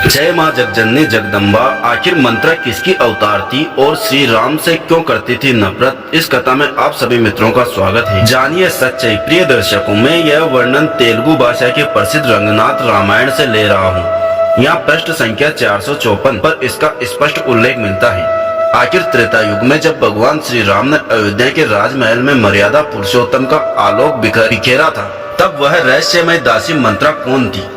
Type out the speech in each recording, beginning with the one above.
जय माँ जगजननी जगदम्बा। आखिर मंत्रा किसकी अवतार थी और श्री राम से क्यों करती थी नफरत? इस कथा में आप सभी मित्रों का स्वागत है। जानिए सच्चाई। प्रिय दर्शकों, मैं यह वर्णन तेलुगु भाषा के प्रसिद्ध रंगनाथ रामायण से ले रहा हूँ। यहाँ पृष्ठ संख्या 454 पर इसका स्पष्ट उल्लेख मिलता है। आखिर त्रेता युग में जब भगवान श्री राम ने अयोध्या के राजमहल में मर्यादा पुरुषोत्तम का आलोक बिखेरा था, तब वह रहस्यमय दासी मंत्रा कौन थी?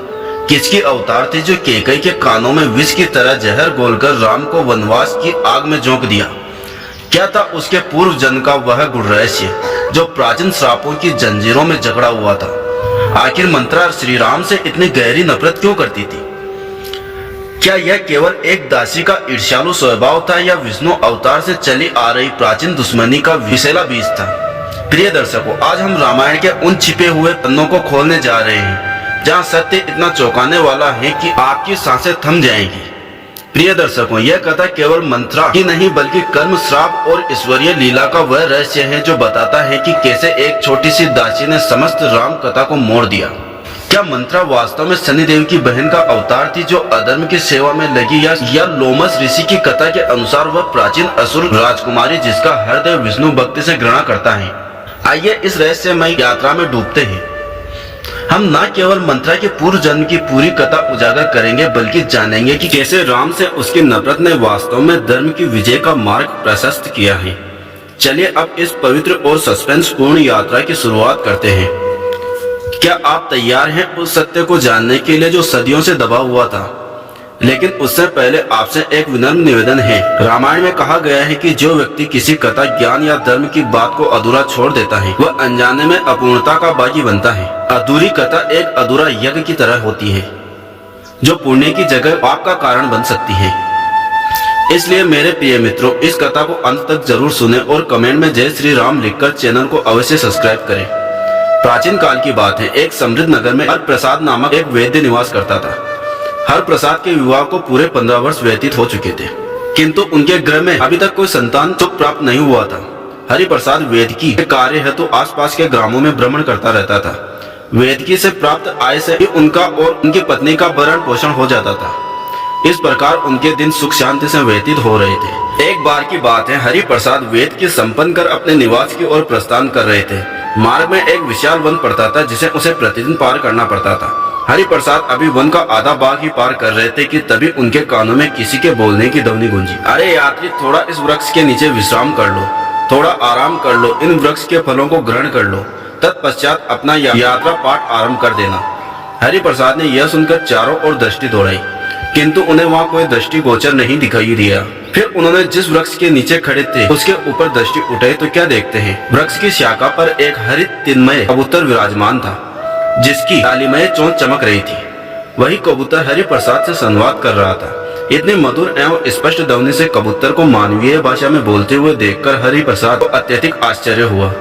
किसकी अवतार थी जो कैकेयी के कानों में विष की तरह जहर घोलकर राम को वनवास की आग में झोंक दिया? क्या था उसके पूर्व जन्म का वह गुण रहस्य जो प्राचीन श्रापों की जंजीरों में जकड़ा हुआ था? आखिर मंत्रा श्री राम से इतनी गहरी नफरत क्यों करती थी? क्या यह केवल एक दासी का ईर्ष्यालु स्वभाव था या विष्णु अवतार से चली आ रही प्राचीन दुश्मनी का विषैला बीज था? प्रिय दर्शकों, आज हम रामायण के उन छिपे हुए पन्नों को खोलने जा रहे हैं जहाँ सत्य इतना चौंकाने वाला है कि आपकी सांसें थम जाएंगी। प्रिय दर्शकों, यह कथा केवल मंत्रा की नहीं बल्कि कर्म, श्राप और ईश्वरीय लीला का वह रहस्य है जो बताता है कि कैसे एक छोटी सी दासी ने समस्त राम कथा को मोड़ दिया। क्या मंत्रा वास्तव में शनिदेव की बहन का अवतार थी जो अधर्म की सेवा में लगी, या लोमस ऋषि की कथा के अनुसार वह प्राचीन असुर राजकुमारी जिसका हृदय विष्णु भक्ति से घृणा करता है? आइए इस रहस्यमय यात्रा में डूबते हैं। हम न केवल मंत्रा के पूर्व जन्म की पूरी कथा उजागर करेंगे बल्कि जानेंगे कि कैसे राम से उसकी नफरत ने वास्तव में धर्म की विजय का मार्ग प्रशस्त किया है। चलिए अब इस पवित्र और सस्पेंस पूर्ण यात्रा की शुरुआत करते हैं। क्या आप तैयार हैं उस सत्य को जानने के लिए जो सदियों से दबा हुआ था? लेकिन उससे पहले आपसे एक विनम्र निवेदन है। रामायण में कहा गया है कि जो व्यक्ति किसी कथा, ज्ञान या धर्म की बात को अधूरा छोड़ देता है वह अनजाने में अपूर्णता का बागी बनता है। अधूरी कथा एक अधूरा यज्ञ की तरह होती है जो पुण्य की जगह पाप का कारण बन सकती है। इसलिए मेरे प्रिय मित्रों, इस कथा को अंत तक जरूर सुने और कमेंट में जय श्री राम लिखकर चैनल को अवश्य सब्सक्राइब करें। प्राचीन काल की बात है। एक समृद्ध नगर में हरप्रसाद नामक एक वैद्य निवास करता था। हरप्रसाद के विवाह को पूरे 15 वर्ष व्यतीत हो चुके थे, किंतु उनके गृह में अभी तक कोई संतान सुख प्राप्त नहीं हुआ था। हरिप्रसाद वेदकी के कार्य हेतु आसपास के ग्रामों में भ्रमण करता रहता था। वेदकी से प्राप्त आय से ही उनका और उनकी पत्नी का भरण पोषण हो जाता था। इस प्रकार उनके दिन सुख शांति से व्यतीत हो रहे थे। एक बार की बात है, हरिप्रसाद वेद की संपन्न कर अपने निवास की ओर प्रस्थान कर रहे थे। मार्ग में एक विशाल वन पड़ता था जिसे उसे प्रतिदिन पार करना पड़ता था। हरिप्रसाद अभी वन का आधा भाग ही पार कर रहे थे कि तभी उनके कानों में किसी के बोलने की ध्वनि गूंजी। अरे यात्री, थोड़ा इस वृक्ष के नीचे विश्राम कर लो, थोड़ा आराम कर लो, इन वृक्ष के फलों को ग्रहण कर लो, तत्पश्चात अपना यात्रा पाठ आरंभ कर देना। हरिप्रसाद ने यह सुनकर चारों ओर दृष्टि दौड़ाई, किंतु उन्हें वहाँ कोई दृष्टि गोचर नहीं दिखाई दिया। फिर उन्होंने जिस वृक्ष के नीचे खड़े थे उसके ऊपर दृष्टि उठाई तो क्या देखते हैं, वृक्ष की शाखा पर एक हरित तिनमय कबूतर विराजमान था जिसकी लालिमय चोंच चमक रही थी। वही कबूतर हरिप्रसाद से संवाद कर रहा था। इतनी मधुर एवं स्पष्ट ध्वनि से कबूतर को मानवीय भाषा में बोलते हुए देखकर हरिप्रसाद को अत्यधिक आश्चर्य हुआ।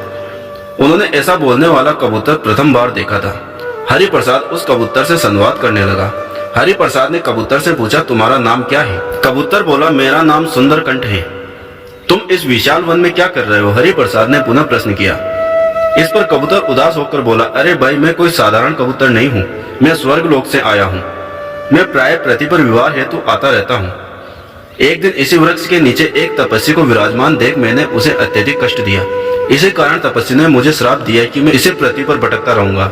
उन्होंने ऐसा बोलने वाला कबूतर प्रथम बार देखा था। हरिप्रसाद उस कबूतर से संवाद करने लगा। हरिप्रसाद ने कबूतर से पूछा, तुम्हारा नाम क्या है? कबूतर बोला, मेरा नाम सुंदरकंठ है। तुम इस विशाल वन में क्या कर रहे हो? हरिप्रसाद ने पुनः प्रश्न किया। इस पर कबूतर उदास होकर बोला, अरे भाई, मैं कोई साधारण कबूतर नहीं हूँ, मैं स्वर्ग लोक से आया हूँ। मैं प्राय पृथ्वी पर विवाह हेतु आता रहता हूँ। एक दिन इसी वृक्ष के नीचे एक तपस्वी को विराजमान देख मैंने उसे अत्यधिक कष्ट दिया। इसी कारण तपस्वी ने मुझे श्राप दिया कि मैं इसी पृथ्वी पर भटकता रहूंगा।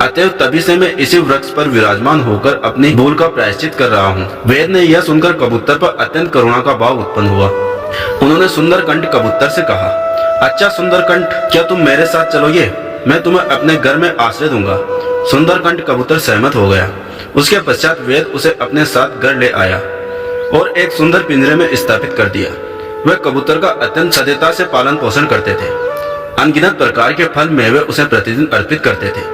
अतएव तभी से मैं इसी वृक्ष पर विराजमान होकर अपनी भूल का प्रायश्चित कर रहा हूँ। वेद ने यह सुनकर कबूतर पर अत्यंत करुणा का भाव उत्पन्न हुआ। उन्होंने सुंदरकंठ कबूतर से कहा, अच्छा सुंदरकंठ, क्या तुम मेरे साथ चलोगे? मैं तुम्हें अपने घर में आश्रय दूंगा। सुंदरकंठ कबूतर सहमत हो गया। उसके पश्चात वेद उसे अपने साथ घर ले आया और एक सुंदर पिंजरे में स्थापित कर दिया। वह कबूतर का अत्यंत सजगता से पालन पोषण करते थे। अनगिनत प्रकार के फल मेवे उसे प्रतिदिन अर्पित करते थे।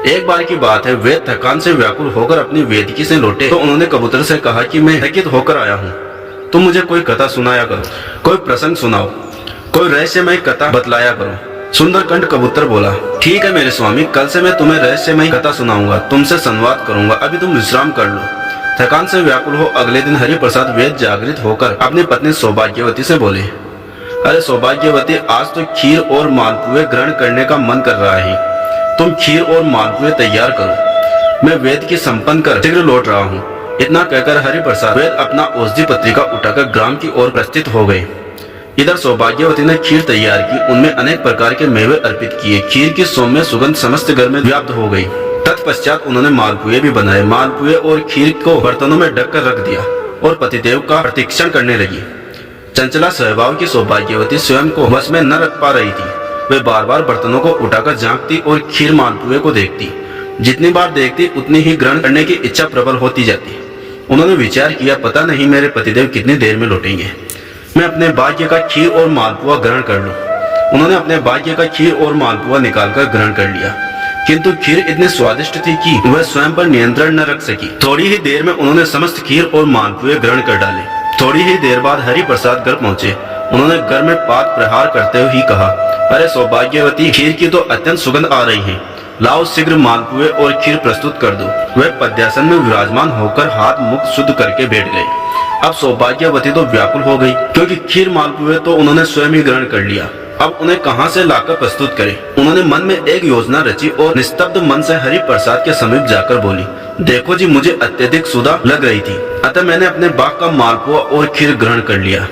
एक बार की बात है, वेद थकान से व्याकुल होकर अपनी वेदिकी से लौटे तो उन्होंने कबूतर से कहा कि मैं थकित होकर आया हूँ, तुम मुझे कोई कथा सुनाया करो, कोई प्रसंग सुनाओ, कोई रहस्यमय कथा बतलाया करो। सुंदरकंठ कबूतर बोला, ठीक है मेरे स्वामी, कल से मैं तुम्हें रहस्यमय कथा सुनाऊंगा, तुमसे संवाद करूंगा, अभी तुम विश्राम कर लो। थकान से व्याकुल हो अगले दिन हरिप्रसाद वेद जागृत होकर अपनी पत्नी सौभाग्यवती से बोले, अरे सौभाग्यवती, आज तो खीर और मालपुए ग्रहण करने का मन कर रहा है, तुम खीर और मालपुए तैयार करो। मैं वेद की संपन्न कर शीघ्र लौट रहा हूँ। इतना कहकर हरिप्रसाद वेद अपना औषधि पत्रिका उठाकर ग्राम की ओर प्रस्थित हो गए। इधर सौभाग्यवती ने खीर तैयार की, उनमें अनेक प्रकार के मेवे अर्पित किए। खीर की सौम्य सुगंध समस्त घर में व्याप्त हो गई। तत्पश्चात उन्होंने मालपुए भी बनाए। मालपुए और खीर को बर्तनों में ढककर रख दिया और पतिदेव का प्रतीक्षण करने लगी। चंचला स्वभाव की सौभाग्यवती स्वयं को वश में न रख पा रही थी। वे बार बार बर्तनों को उठाकर झांकती और खीर मालपुए को देखती। जितनी बार देखती उतनी ही ग्रहण करने की इच्छा प्रबल होती जाती। उन्होंने विचार किया, पता नहीं मेरे पतिदेव कितनी देर में लौटेंगे, मैं अपने भाग्य का खीर और मालपुआ ग्रहण कर लूं। उन्होंने अपने भाग्य का खीर और मालपुआ निकालकर ग्रहण कर लिया, किंतु खीर इतनी स्वादिष्ट थी कि वह स्वयं पर नियंत्रण न रख सकी। थोड़ी ही देर में उन्होंने समस्त खीर और मालपुए ग्रहण कर डाले। थोड़ी ही देर बाद हरिप्रसाद घर पहुंचे। उन्होंने घर में पाद प्रहार करते हुए ही कहा, अरे सौभाग्यवती, खीर की तो अत्यंत सुगंध आ रही है, लाओ शीघ्र मालपुए और खीर प्रस्तुत कर दो। वह पद्यासन में विराजमान होकर हाथ मुख शुद्ध करके बैठ गए। अब सौभाग्यवती तो व्याकुल हो गई, क्योंकि खीर मालपुए तो उन्होंने स्वयं ही ग्रहण कर लिया। अब उन्हें कहां से लाकर प्रस्तुत करें। उन्होंने मन में एक योजना रची और निस्तब्ध मन से हरिप्रसाद के समीप जाकर बोली, देखो जी, मुझे अत्यधिक सुधा लग रही थी, अतः मैंने अपने बाग का मालपुआ और खीर ग्रहण कर लिया।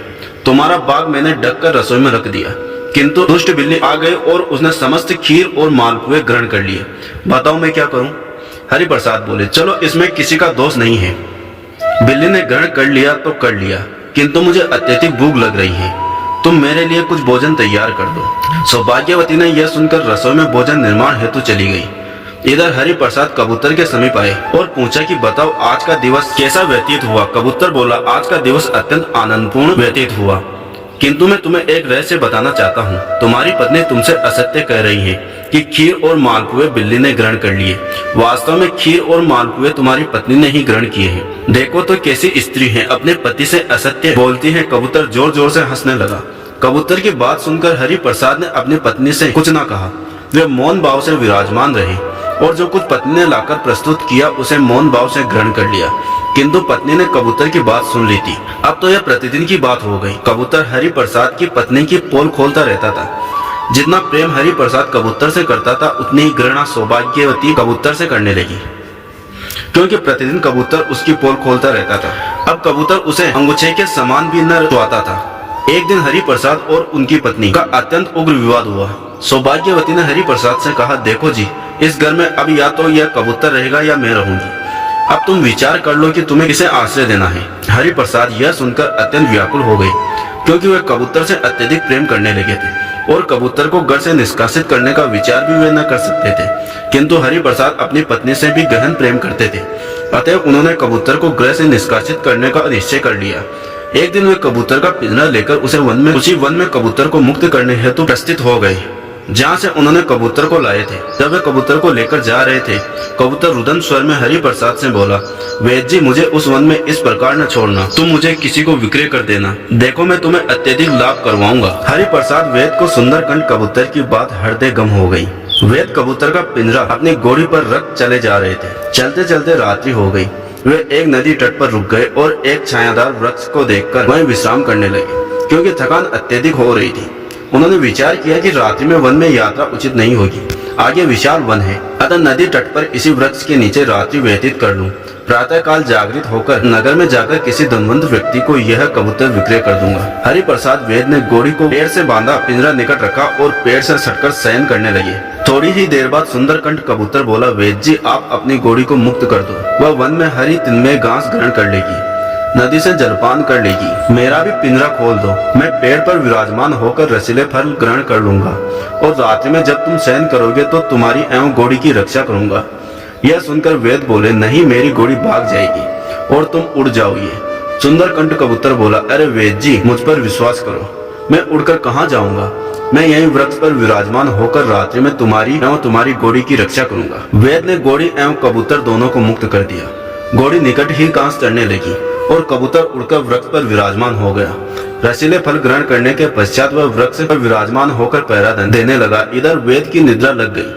तुम्हारा बाग मैंने ढककर रसोई में रख दिया, किंतु दुष्ट बिल्ली आ गई और उसने समस्त खीर और मालपुए ग्रहण कर लिए। बताओ मैं क्या करूं? हरिप्रसाद बोले, चलो इसमें किसी का दोष नहीं है। बिल्ली ने ग्रहण कर लिया तो कर लिया, किंतु मुझे अत्यधिक भूख लग रही है, तुम मेरे लिए कुछ भोजन तैयार कर दो। सौभाग्यवती ने यह सुनकर रसोई में भोजन निर्माण हेतु चली गई। इधर हरिप्रसाद कबूतर के समीप आए और पूछा कि बताओ आज का दिवस कैसा व्यतीत हुआ। कबूतर बोला, आज का दिवस अत्यंत आनंदपूर्ण व्यतीत हुआ, किंतु मैं तुम्हें एक रहस्य बताना चाहता हूँ। तुम्हारी पत्नी तुमसे असत्य कह रही है कि खीर और मालपुए बिल्ली ने ग्रहण कर लिए। वास्तव में खीर और मालपुए तुम्हारी पत्नी ने ही ग्रहण किए हैं। देखो तो कैसी स्त्री है, अपने पति से असत्य बोलती है। कबूतर जोर जोर से हंसने लगा। कबूतर की बात सुनकर हरिप्रसाद ने अपनी पत्नी से कुछ न कहा। वे मौन भाव से विराजमान रहे और जो कुछ पत्नी ने लाकर प्रस्तुत किया उसे मौन भाव से ग्रहण कर लिया, किंतु पत्नी ने कबूतर की बात सुन ली थी। अब तो यह प्रतिदिन की बात हो गई। कबूतर हरिप्रसाद की पत्नी की पोल खोलता रहता था। जितना प्रेम हरिप्रसाद कबूतर से करता था, उतनी ही घृणा सौभाग्यवती कबूतर से करने लगी, क्योंकि प्रतिदिन कबूतर उसकी पोल खोलता रहता था। अब कबूतर उसे अंगूठे के समान भी न छुआता था। एक दिन हरिप्रसाद और उनकी पत्नी का अत्यंत उग्र विवाद हुआ। सौभाग्यवती ने हरिप्रसाद से कहा, देखो जी, इस घर में अब या तो यह कबूतर रहेगा या मैं रहूंगी। अब तुम विचार कर लो कि तुम्हें किसे आश्रय देना है। हरिप्रसाद यह सुनकर अत्यंत व्याकुल हो गए, क्योंकि वे कबूतर से अत्यधिक प्रेम करने लगे थे और कबूतर को घर से निष्कासित करने का विचार भी वे न कर सकते थे। किंतु हरिप्रसाद अपनी पत्नी से भी गहन प्रेम करते थे, अतः उन्होंने कबूतर को घर से निष्कासित करने का निश्चय कर लिया। एक दिन वे कबूतर का पिंजरा लेकर उसी वन में कबूतर को मुक्त करने हेतु प्रस्थित हो गए, जहाँ से उन्होंने कबूतर को लाए थे। जब वे कबूतर को लेकर जा रहे थे, कबूतर रुदन स्वर में हरिप्रसाद से बोला, वैद्य जी, मुझे उस वन में इस प्रकार न छोड़ना, तुम मुझे किसी को विक्रय कर देना, देखो मैं तुम्हें अत्यधिक लाभ करवाऊंगा। हरिप्रसाद वेद को सुंदरकांड कबूतर की बात हृदय गम हो गई। वेद कबूतर का पिंजरा अपनी घोड़ी पर रख चले जा रहे थे। चलते चलते रात्रि हो गई। वे एक नदी तट पर रुक गए और एक छायादार वृक्ष को देखकर वहीं विश्राम करने लगे, क्योंकि थकान अत्यधिक हो रही थी। उन्होंने विचार किया कि रात्रि में वन में यात्रा उचित नहीं होगी, आगे विशाल वन है, अतः नदी तट पर इसी वृक्ष के नीचे रात्रि व्यतीत कर लूं। प्रातः काल जागृत होकर नगर में जाकर किसी धनवंत व्यक्ति को यह कबूतर विक्रय कर दूंगा। हरिप्रसाद वेद ने घोड़ी को पेड़ से बांधा, पिंजरा निकट रखा और पेड़ से सटकर शयन करने लगे। थोड़ी ही देर बाद सुंदरकंठ कबूतर बोला, वैद्य जी, आप अपनी घोड़ी को मुक्त कर दो, वह वन में हरी तिनमे घास ग्रहण कर लेगी, नदी से जलपान कर लेगी। मेरा भी पिंजरा खोल दो, मैं पेड़ पर विराजमान होकर रसीले फल ग्रहण कर लूंगा और रात्रि में जब तुम शयन करोगे तो तुम्हारी एवं घोड़ी की रक्षा करूंगा। यह सुनकर वेद बोले, नहीं, मेरी घोड़ी भाग जाएगी और तुम उड़ जाओगे। सुंदरकंठ कबूतर बोला, अरे वेद जी, मुझ पर विश्वास करो, मैं उड़कर कहाँ जाऊंगा, मैं यहीं वृक्ष पर विराजमान होकर रात्रि में तुम्हारी एवं तुम्हारी घोड़ी की रक्षा करूंगा। वेद ने घोड़ी एवं कबूतर दोनों को मुक्त कर दिया। घोड़ी निकट ही घास चढ़ने लगी और कबूतर उड़कर वृक्ष पर विराजमान हो गया। रसीले फल ग्रहण करने के पश्चात वह वृक्ष पर विराजमान होकर पहरा देने लगा। इधर वेद की निद्रा लग गई।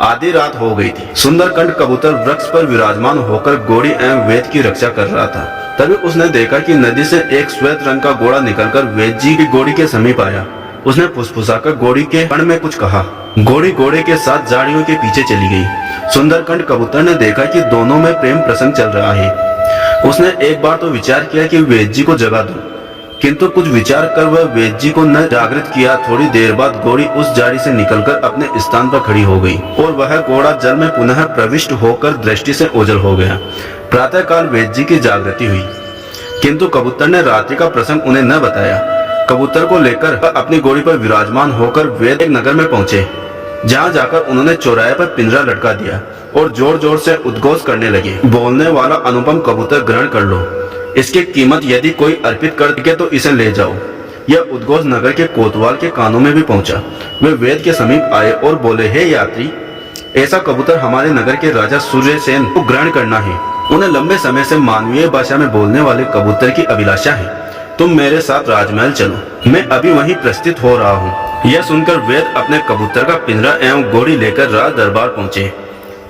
आधी रात हो गई थी। सुंदरकंठ कबूतर वृक्ष पर विराजमान होकर घोड़ी एवं वेद की रक्षा कर रहा था। तभी उसने देखा कि नदी से एक श्वेत रंग का घोड़ा निकलकर वेद जी की घोड़ी के समीप आया। उसने फुसफुसाकर घोड़ी के कण में कुछ कहा। घोड़ी घोड़े के साथ झाड़ियों के पीछे चली गई। सुंदरकंठ कबूतर ने देखा कि दोनों में प्रेम प्रसंग चल रहा है। उसने एक बार तो विचार किया कि वेद जी को जगा दूं, किंतु कुछ विचार कर वह वेद जी को न जागृत किया। थोड़ी देर बाद घोड़ी उस झाड़ी से निकलकर अपने स्थान पर खड़ी हो गई और वह घोड़ा जल में पुनः प्रविष्ट होकर दृष्टि से ओझल हो गया। प्रातः काल वेद जी की जागृति हुई, किंतु कबूतर ने रात्रि का प्रसंग उन्हें न बताया। कबूतर को लेकर अपनी घोड़ी पर विराजमान होकर वेद एक नगर में पहुंचे, जहां जाकर उन्होंने चौराहे पर पिंजरा लटका दिया और जोर जोर से उद्घोष करने लगे, बोलने वाला अनुपम कबूतर ग्रहण कर लो, इसकी कीमत यदि कोई अर्पित कर सके तो इसे ले जाओ। यह उद्घोष नगर के कोतवाल के कानों में भी पहुंचा। वे वेद के समीप आए और बोले, हे यात्री, ऐसा कबूतर हमारे नगर के राजा सूर्यसेन को ग्रहण करना है। उन्हें लंबे समय से मानवीय भाषा में बोलने वाले कबूतर की अभिलाषा है। तुम मेरे साथ राजमहल चलो, मैं अभी वहीं प्रस्थित हो रहा हूँ। यह सुनकर वेद अपने कबूतर का पिंजरा एवं घोड़ी लेकर राज दरबार पहुँचे।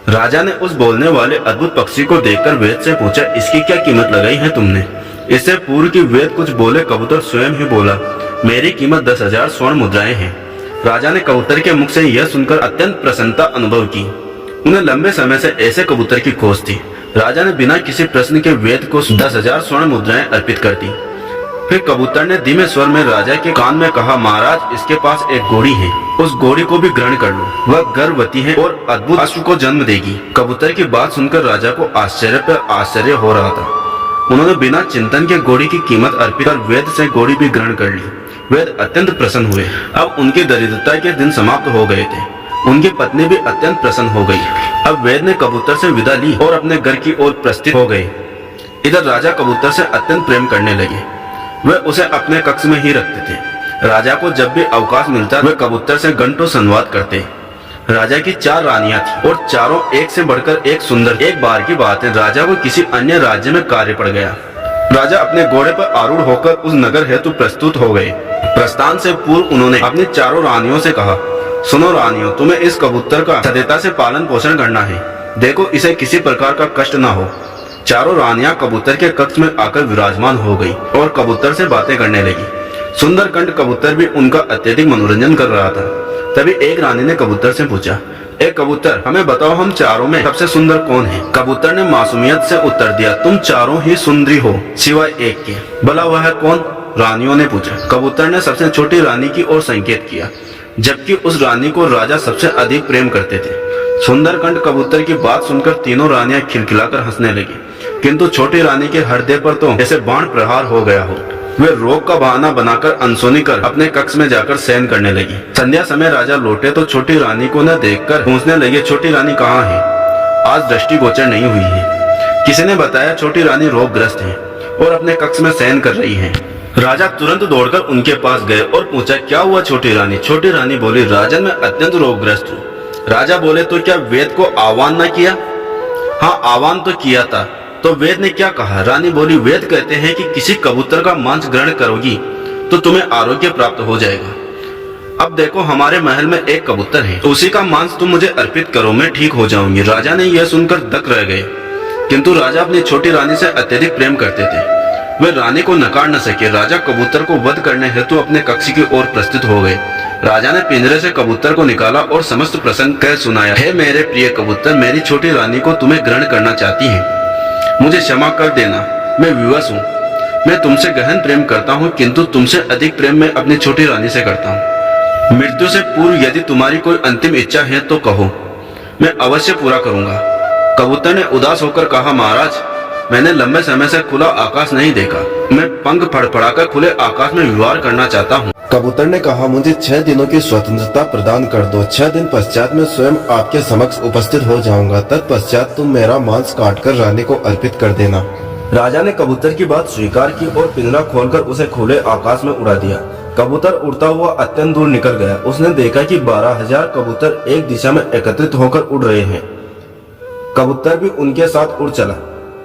राजा ने उस बोलने वाले अद्भुत पक्षी को देखकर वेद से पूछा, इसकी क्या कीमत लगाई है तुमने? इससे पूर्व कि वेद कुछ बोले, कबूतर स्वयं ही बोला, मेरी कीमत 10,000 स्वर्ण मुद्राएं हैं। राजा ने कबूतर के मुख से यह सुनकर अत्यंत प्रसन्नता अनुभव की। उन्हें लंबे समय से ऐसे कबूतर की खोज थी। राजा ने बिना किसी प्रश्न के वेद को 10,000 स्वर्ण मुद्राएं अर्पित कर दी। फिर कबूतर ने धीमे स्वर में राजा के कान में कहा, महाराज, इसके पास एक घोड़ी है, उस घोड़ी को भी ग्रहण कर लो। वह गर्भवती है और अद्भुत अश्व को जन्म देगी। कबूतर की बात सुनकर राजा को आश्चर्य पर आश्चर्य हो रहा था। उन्होंने बिना चिंतन के घोड़ी की कीमत अर्पित कर वेद से घोड़ी भी ग्रहण कर ली। वेद अत्यंत प्रसन्न हुए। अब उनकी दरिद्रता के दिन समाप्त हो गए थे। उनकी पत्नी भी अत्यंत प्रसन्न हो गई। अब वेद ने कबूतर से विदा ली और अपने घर की ओर प्रस्थित हो गए। इधर राजा कबूतर से अत्यंत प्रेम करने लगे। वे उसे अपने कक्ष में ही रखते थे। राजा को जब भी अवकाश मिलता वे कबूतर से घंटों संवाद करते। राजा की 4 रानियां थी और चारों एक से बढ़कर एक सुंदर। एक बार की बात है, राजा को किसी अन्य राज्य में कार्य पड़ गया। राजा अपने घोड़े पर आरूढ़ होकर उस नगर हेतु प्रस्तुत हो गए। प्रस्थान से पूर्व उन्होंने अपनी चारों रानियों से कहा, सुनो रानियों, तुम्हें इस कबूतर का सतर्कता से पालन पोषण करना है। देखो इसे किसी प्रकार का कष्ट न हो। चारों रानियां कबूतर के कक्ष में आकर विराजमान हो गई और कबूतर से बातें करने लगी। सुंदरकांड कबूतर भी उनका अत्यधिक मनोरंजन कर रहा था। तभी एक रानी ने कबूतर से पूछा, ए कबूतर, हमें बताओ हम चारों में सबसे सुंदर कौन है? कबूतर ने मासूमियत से उत्तर दिया, तुम चारों ही सुंदरी हो सिवाय एक के। भला वह है कौन? रानियों ने पूछा। कबूतर ने सबसे छोटी रानी की ओर संकेत किया, जबकि उस रानी को राजा सबसे अधिक प्रेम करते थे। सुंदरकांड कबूतर की बात सुनकर तीनों रानियां खिलखिलाकर हंसने लगी, किंतु छोटी रानी के हृदय पर तो जैसे बाण प्रहार हो गया हो। वे रोग का बहाना बनाकर अनसुनी कर अपने कक्ष में जाकर शयन करने लगी। संध्या समय राजा लौटे तो छोटी रानी को न देखकर पूछने लगे, छोटी रानी कहाँ है? आज दृष्टि गोचर नहीं हुई है। किसी ने बताया छोटी रानी रोगग्रस्त है और अपने कक्ष में शयन कर रही है। राजा तुरंत दौड़कर उनके पास गए और पूछा, क्या हुआ छोटी रानी? छोटी रानी बोली, राजन मैं अत्यंत रोगग्रस्त हूँ। राजा बोले, तो क्या वेद को आह्वान न किया? हाँ, आह्वान तो किया था। तो वेद ने क्या कहा? रानी बोली, वेद कहते हैं कि किसी कबूतर का मांस ग्रहण करोगी तो तुम्हें आरोग्य प्राप्त हो जाएगा। अब देखो हमारे महल में एक कबूतर है, तो उसी का मांस तुम मुझे अर्पित करो, मैं ठीक हो जाऊंगी। राजा ने यह सुनकर दक रह गए, किंतु राजा अपनी छोटी रानी से अत्यधिक प्रेम करते थे। वे रानी को नकार न सके। राजा कबूतर को वध करने हेतु अपने कक्ष की ओर प्रस्थित हो गए। राजा ने पिंजरे से कबूतर को निकाला और समस्त प्रसंग कह सुनाया, हे मेरे प्रिय कबूतर, मेरी छोटी रानी को तुम्हें ग्रहण करना चाहती है, मुझे क्षमा कर देना, मैं विवश हूँ। मैं तुमसे गहन प्रेम करता हूँ, किंतु तुमसे अधिक प्रेम मैं अपनी छोटी रानी से करता हूँ। मृत्यु से पूर्व यदि तुम्हारी कोई अंतिम इच्छा है तो कहो, मैं अवश्य पूरा करूंगा। कबूतर ने उदास होकर कहा, महाराज, मैंने लंबे समय से खुला आकाश नहीं देखा। मैं पंख फड़फड़ाकर खुले आकाश में विहार करना चाहता हूँ। कबूतर ने कहा, मुझे 6 दिनों की स्वतंत्रता प्रदान कर दो। 6 दिन पश्चात मैं स्वयं आपके समक्ष उपस्थित हो जाऊंगा। तत्पश्चात तुम मेरा मांस काटकर रानी को अर्पित कर देना। राजा ने कबूतर की बात स्वीकार की और पिंजरा खोलकर उसे खुले आकाश में उड़ा दिया। कबूतर उड़ता हुआ अत्यंत दूर निकल गया। उसने देखा कि 12,000 कबूतर एक दिशा में एकत्रित होकर उड़ रहे हैं। कबूतर भी उनके साथ उड़ चला।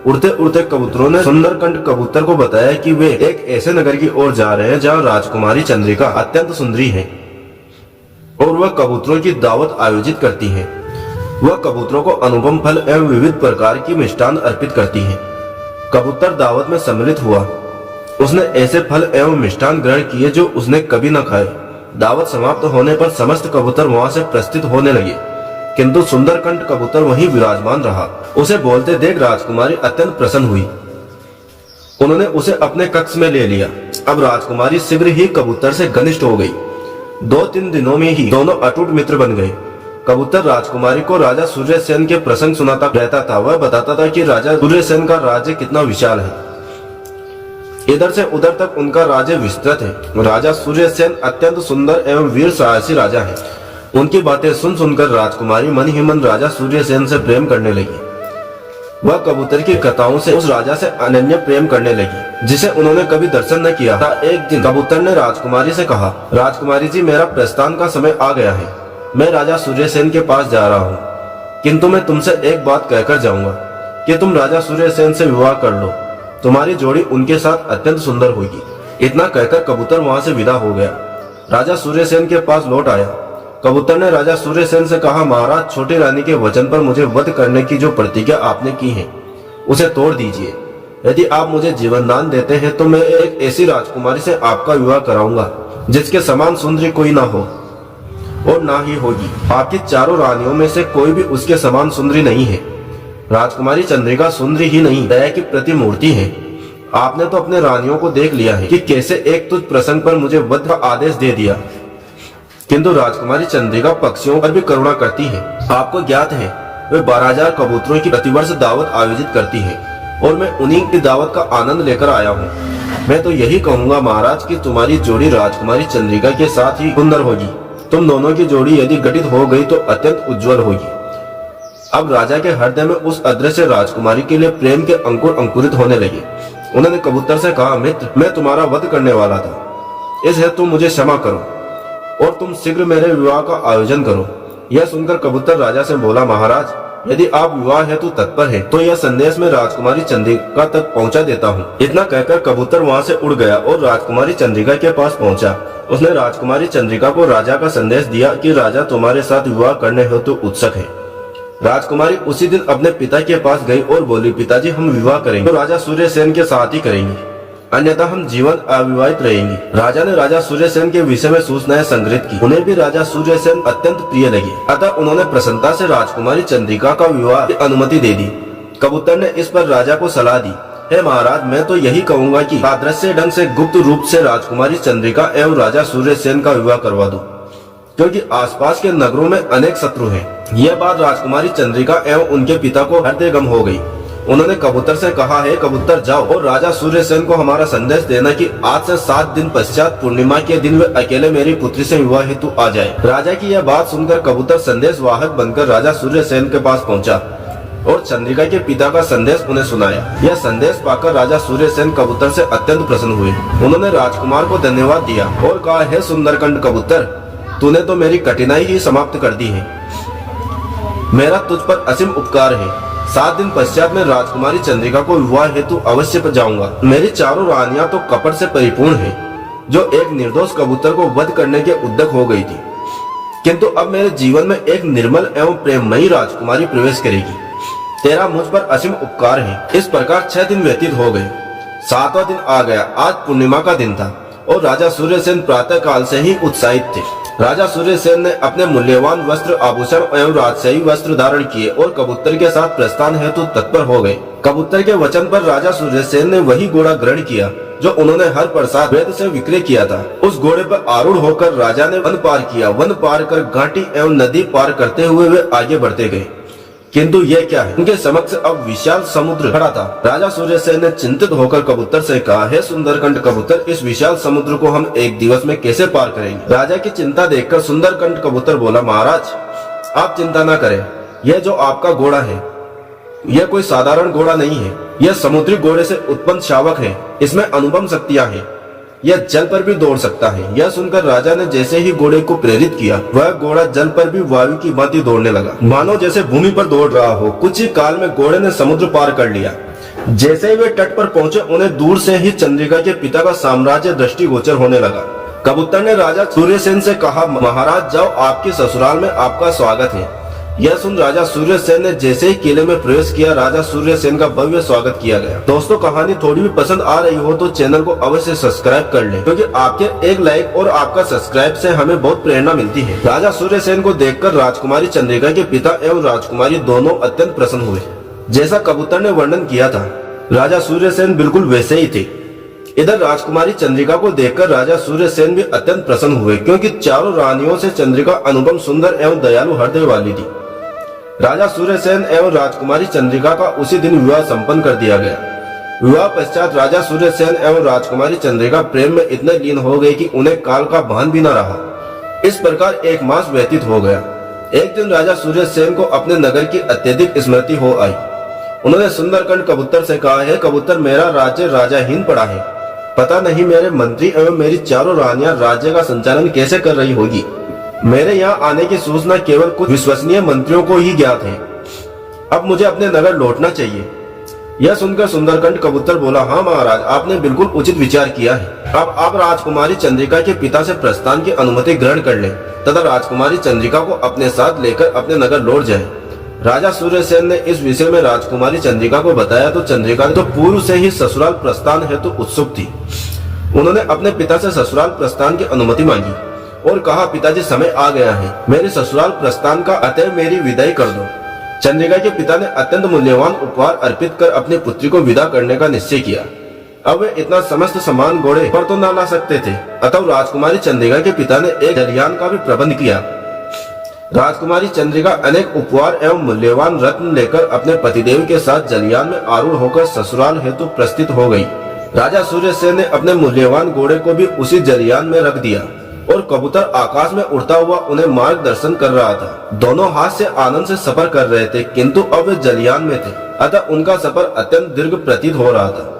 उड़ते उड़ते कबूतरों ने सुंदरकांड कबूतर को बताया कि वे एक ऐसे नगर की ओर जा रहे हैं जहाँ राजकुमारी चंद्रिका अत्यंत सुंदरी है और वह कबूतरों की दावत आयोजित करती है। वह कबूतरों को अनुपम फल एवं विविध प्रकार की मिष्ठान अर्पित करती है। कबूतर दावत में सम्मिलित हुआ। उसने ऐसे फल एवं मिष्ठान ग्रहण किए जो उसने कभी न खाए। दावत समाप्त होने पर समस्त कबूतर वहां से प्रस्थित होने लगे, किंतु सुंदरकांड कबूतर वहीं विराजमान रहा। उसे बोलते देख राजकुमारी अत्यंत प्रसन्न हुई। उन्होंने उसे अपने कक्ष में ले लिया। अब राजकुमारी शीघ्र ही कबूतर से घनिष्ठ हो गई। 2-3 दिनों में ही दोनों अटूट मित्र बन गए। कबूतर राजकुमारी को राजा सूर्यसेन के प्रसंग सुनाता रहता था। वह बताता था कि राजा सूर्यसेन का राज्य कितना विशाल है, इधर से उधर तक उनका राज्य विस्तृत है। राजा सूर्यसेन अत्यंत सुंदर एवं वीर साहसी राजा है। उनकी बातें सुन सुनकर राजकुमारी मन ही मन राजा सूर्यसेन से प्रेम करने लगी। वह कबूतर की कथाओं से उस राजा से अनन्य प्रेम करने लगी, जिसे उन्होंने कभी दर्शन न किया था। एक दिन कबूतर ने राजकुमारी से कहा, राजकुमारी जी, मेरा प्रस्थान का समय आ गया है। मैं राजा सूर्यसेन के पास जा रहा हूँ, किंतु मैं तुमसे एक बात कहकर जाऊंगा कि तुम राजा सूर्यसेन से विवाह कर लो। तुम्हारी जोड़ी उनके साथ अत्यंत सुंदर होगी। इतना कहकर कबूतर वहां से विदा हो गया। राजा सूर्यसेन के पास लौट आया। कबूतर ने राजा सूर्यसेन से कहा, महाराज, छोटी रानी के वचन पर मुझे वध करने की जो प्रतिज्ञा आपने की है उसे तोड़ दीजिए। यदि आप मुझे जीवन दान देते हैं तो मैं एक ऐसी राजकुमारी से आपका विवाह कराऊंगा जिसके समान सुंदरी कोई ना हो और ना ही होगी। आपकी चारों रानियों में से कोई भी उसके समान सुंदरी नहीं है। राजकुमारी चंद्रिका सुंदरी ही नहीं, दया की प्रतिमूर्ति है। आपने तो अपने रानियों को देख लिया है कि कैसे एक तुच्छ प्रसंग पर मुझे वध का आदेश दे दिया, किंतु राजकुमारी चंद्रिका पक्षियों पर भी करुणा करती है। आपको ज्ञात है वे 12,000 कबूतरों की प्रतिवर्ष दावत आयोजित करती है और मैं उन्हीं की दावत का आनंद लेकर आया हूँ। मैं तो यही कहूँगा महाराज कि तुम्हारी जोड़ी राजकुमारी चंद्रिका के साथ ही सुंदर होगी। तुम दोनों की जोड़ी यदि गठित हो गई तो अत्यंत उज्जवल होगी। अब राजा के हृदय में उस अदृश्य राजकुमारी के लिए प्रेम के अंकुर अंकुरित होने लगे। उन्होंने कबूतर से कहा, मित्र, मैं तुम्हारा वध करने वाला था, इस हेतु मुझे क्षमा करो और तुम शीघ्र मेरे विवाह का आयोजन करो। यह सुनकर कबूतर राजा से बोला, महाराज, यदि आप विवाह हेतु तत्पर हैं, तो यह संदेश मैं राजकुमारी चंद्रिका तक पहुंचा देता हूं। इतना कहकर कबूतर वहां से उड़ गया और राजकुमारी चंद्रिका के पास पहुंचा। उसने राजकुमारी चंद्रिका को राजा का संदेश दिया कि राजा तुम्हारे साथ विवाह करने हेतु उत्सुक है। राजकुमारी उसी दिन अपने पिता के पास गई और बोली, पिताजी, हम विवाह करेंगे तो राजा सूर्यसेन के साथ ही करेंगे, अन्यथा हम जीवन अविवाहित रहेंगे। राजा ने राजा सूर्यसेन के विषय में सूचनाएं संग्रहित की। उन्हें भी राजा सूर्यसेन अत्यंत प्रिय लगे, अतः उन्होंने प्रसन्नता से राजकुमारी चंद्रिका का विवाह की अनुमति दे दी। कबूतर ने इस पर राजा को सलाह दी, हे महाराज, मैं तो यही कहूंगा कि अदृश्य ढंग से गुप्त रूप से राजकुमारी चंद्रिका एवं राजा सूर्यसेन का विवाह करवा दो, क्योंकि आसपास के नगरों में अनेक शत्रु हैं। यह बात राजकुमारी चंद्रिका एवं उनके पिता को हृदयगम हो गई। उन्होंने कबूतर से कहा, हे कबूतर, जाओ और राजा सूर्यसेन को हमारा संदेश देना कि आज से 7 दिन पश्चात पूर्णिमा के दिन वे अकेले मेरी पुत्री से विवाह हेतु आ जाए। राजा की यह बात सुनकर कबूतर संदेश वाहक बनकर राजा सूर्यसेन के पास पहुंचा और चंद्रिका के पिता का संदेश उन्हें सुनाया। यह संदेश पाकर राजा सूर्यसेन कबूतर से अत्यंत प्रसन्न हुए। उन्होंने राजकुमार को धन्यवाद दिया और कहा, हे सुंदरकांड कबूतर, तूने तो मेरी कठिनाई ही समाप्त कर दी है। मेरा तुझ पर असीम उपकार है। 7 दिन पश्चात मैं राजकुमारी चंद्रिका को विवाह हेतु अवश्य जाऊंगा। मेरी चारों रानियां तो कपट से परिपूर्ण हैं, जो एक निर्दोष कबूतर को वध करने के उद्यत हो गई थी, किंतु अब मेरे जीवन में एक निर्मल एवं प्रेममयी राजकुमारी प्रवेश करेगी। तेरा मुझ पर असीम उपकार है। इस प्रकार 6 दिन व्यतीत हो गए। 7वां दिन आ गया। आज पूर्णिमा का दिन था और राजा सूर्यसेन प्रातः काल से ही उत्साहित थे। राजा सूर्यसेन ने अपने मूल्यवान वस्त्र, आभूषण एवं राजशाही वस्त्र धारण किए और कबूतर के साथ प्रस्थान हेतु तत्पर हो गए। कबूतर के वचन पर राजा सूर्यसेन ने वही घोड़ा ग्रहण किया जो उन्होंने हर प्रसाद वेद से विक्रय किया था। उस घोड़े पर आरूढ़ होकर राजा ने वन पार किया। वन पार कर घाटी एवं नदी पार करते हुए वे आगे बढ़ते गए, किंतु यह क्या है, उनके समक्ष अब विशाल समुद्र खड़ा था। राजा सूर्यसेन ने चिंतित होकर कबूतर से कहा, हे सुंदरकांड कबूतर, इस विशाल समुद्र को हम एक दिवस में कैसे पार करेंगे? राजा की चिंता देखकर सुंदरकांड कबूतर बोला, महाराज, आप चिंता न करें। यह जो आपका घोड़ा है, यह कोई साधारण घोड़ा नहीं है। यह समुद्री घोड़े से उत्पन्न शावक है। इसमें अनुपम शक्तियां हैं। यह जल पर भी दौड़ सकता है। यह सुनकर राजा ने जैसे ही घोड़े को प्रेरित किया, वह घोड़ा जल पर भी वायु की भांति दौड़ने लगा, मानो जैसे भूमि पर दौड़ रहा हो। कुछ ही काल में घोड़े ने समुद्र पार कर लिया। जैसे ही वे तट पर पहुंचे, उन्हें दूर से ही चंद्रिका के पिता का साम्राज्य दृष्टिगोचर होने लगा। कबूतर ने राजा सूर्यसेन से कहा, महाराज, जाओ, आपके ससुराल में आपका स्वागत है। यह सुन राजा सूर्यसेन ने जैसे ही किले में प्रवेश किया, राजा सूर्यसेन का भव्य स्वागत किया गया। दोस्तों, कहानी थोड़ी भी पसंद आ रही हो तो चैनल को अवश्य सब्सक्राइब कर लें, क्योंकि आपके एक लाइक और आपका सब्सक्राइब से हमें बहुत प्रेरणा मिलती है। राजा सूर्यसेन को देखकर राजकुमारी चंद्रिका के पिता एवं राजकुमारी दोनों अत्यंत प्रसन्न हुए। जैसा कबूतर ने वर्णन किया था, राजा सूर्यसेन बिल्कुल वैसे ही थे। इधर राजकुमारी चंद्रिका को देखकर राजा सूर्यसेन भी अत्यंत प्रसन्न हुए, क्योंकि चारों रानियों से चंद्रिका अनुपम, सुंदर एवं दयालु हृदय वाली थी। राजा सूर्यसेन एवं राजकुमारी चंद्रिका का उसी दिन विवाह संपन्न कर दिया गया। विवाह पश्चात राजा सूर्यसेन एवं राजकुमारी चंद्रिका प्रेम में इतने लीन हो गए कि उन्हें काल का भान भी न रहा। इस प्रकार 1 मास व्यतीत हो गया। एक दिन राजा सूर्यसेन को अपने नगर की अत्यधिक स्मृति हो आई। उन्होंने सुंदरकांड कबूतर से कहा, है कबूतर, मेरा राज्य राजाहीन पड़ा है। पता नहीं मेरे मंत्री एवं मेरी चारों रानियां राज्य का संचालन कैसे कर रही होगी। मेरे यहाँ आने की सूचना केवल कुछ विश्वसनीय मंत्रियों को ही ज्ञात है। अब मुझे अपने नगर लौटना चाहिए। यह सुनकर सुंदरकांड कबूतर बोला, हाँ महाराज, आपने बिल्कुल उचित विचार किया है। अब आप राजकुमारी चंद्रिका के पिता से प्रस्थान की अनुमति ग्रहण कर लें तथा राजकुमारी चंद्रिका को अपने साथ लेकर अपने नगर लौट जाएं। राजा सूर्यसेन ने इस विषय में राजकुमारी चंद्रिका को बताया तो चंद्रिका तो पूर्व से ही ससुराल प्रस्थान हेतु उत्सुक थी। उन्होंने अपने पिता से ससुराल प्रस्थान की अनुमति मांगी और कहा, पिताजी, समय आ गया है, मेरे ससुराल प्रस्थान का, अतः मेरी विदाई कर दो। चंद्रिका के पिता ने अत्यंत मूल्यवान उपहार अर्पित कर अपनी पुत्री को विदा करने का निश्चय किया। अब वे इतना समस्त सामान घोड़े पर तो न ला सकते थे, अतः राजकुमारी चंद्रिका के पिता ने एक जलयान का भी प्रबंध किया। राजकुमारी चंद्रिका अनेक उपहार एवं मूल्यवान रत्न लेकर अपने पतिदेव के साथ जलयान में आरूढ़ होकर ससुराल हेतु प्रस्थित हो गई। राजा सूर्यसेन ने अपने मूल्यवान घोड़े को भी उसी जलयान में रख दिया और कबूतर आकाश में उड़ता हुआ उन्हें मार्गदर्शन कर रहा था। दोनों हाथ से आनंद से सफर कर रहे थे, किंतु अब वे जलयान में थे, अतः उनका सफर अत्यंत दीर्घ प्रतीत हो रहा था।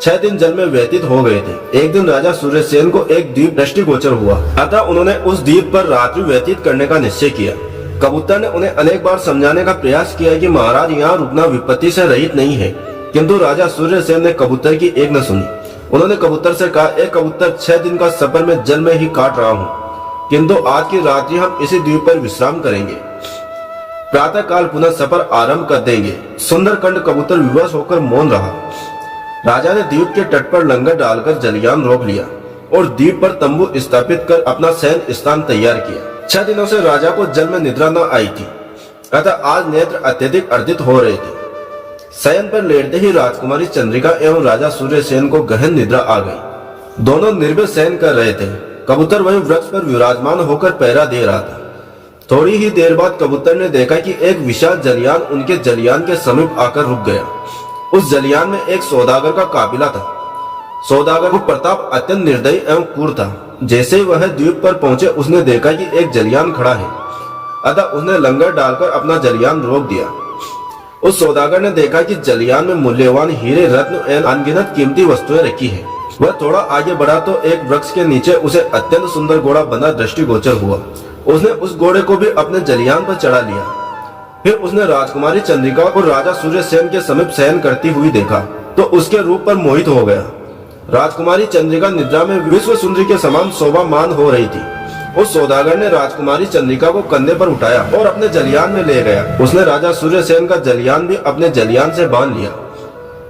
6 दिन जल में व्यतीत हो गए थे। एक दिन राजा सूर्यसेन को एक द्वीप दृष्टिगोचर हुआ, अतः उन्होंने उस द्वीप पर रात्रि व्यतीत करने का निश्चय किया। कबूतर ने उन्हें अनेक बार समझाने का प्रयास किया कि महाराज, यहाँ रुकना विपत्ति से रहित नहीं है, किंतु राजा सूर्यसेन ने कबूतर की एक न सुनी। उन्होंने कबूतर से कहा, एक कबूतर, 6 दिन का सफर मैं जल में ही काट रहा हूँ, किंतु आज की रात्रि हम इसी द्वीप पर विश्राम करेंगे। प्रातः काल पुनः सफर आरंभ कर देंगे। सुंदरकांड कबूतर विवश होकर मौन रहा। राजा ने द्वीप के तट पर लंगर डालकर जलयान रोक लिया और द्वीप पर तंबू स्थापित कर अपना शयन स्थान तैयार किया। 6 दिनों से राजा को जल में निद्रा न आई थी, अतः आज नेत्र अत्यधिक अर्जित हो रहे थे। शयन पर लेटते ही राजकुमारी चंद्रिका एवं राजा सूर्यसेन को गहन निद्रा आ गई। दोनों निर्भय शयन कर रहे थे। कबूतर वहीं वृक्ष पर विराजमान होकर पहरा दे रहा था। थोड़ी ही देर बाद कबूतर ने देखा कि एक विशाल जलयान उनके जलयान के समीप आकर रुक गया। उस जलयान में एक सौदागर का काफिला था। सौदागर को प्रताप अत्यंत निर्दयी एवं क्रूर था। जैसे ही वह द्वीप पर पहुंचे, उसने देखा कि एक जलयान खड़ा है, अतः उसने लंगर डालकर अपना जलयान रोक दिया। उस सौदागर ने देखा कि जलयान में मूल्यवान हीरे, रत्न एवं अनगिनत कीमती वस्तुएं रखी है। वह थोड़ा आगे बढ़ा तो एक वृक्ष के नीचे उसे अत्यंत सुंदर घोड़ा बंधा दृष्टिगोचर हुआ। उसने उस घोड़े को भी अपने जलयान पर चढ़ा लिया। फिर उसने राजकुमारी चंद्रिका और राजा सूर्यसेन के समीप शयन करती हुई देखा तो उसके रूप पर मोहित हो गया। राजकुमारी चंद्रिका निद्रा में विश्व सुंदरी के समान शोभामान हो रही थी। उस सौदागर ने राजकुमारी चंद्रिका को कंधे पर उठाया और अपने जलयान में ले गया। उसने राजा सूर्यसेन का जलयान भी अपने जलयान से बांध लिया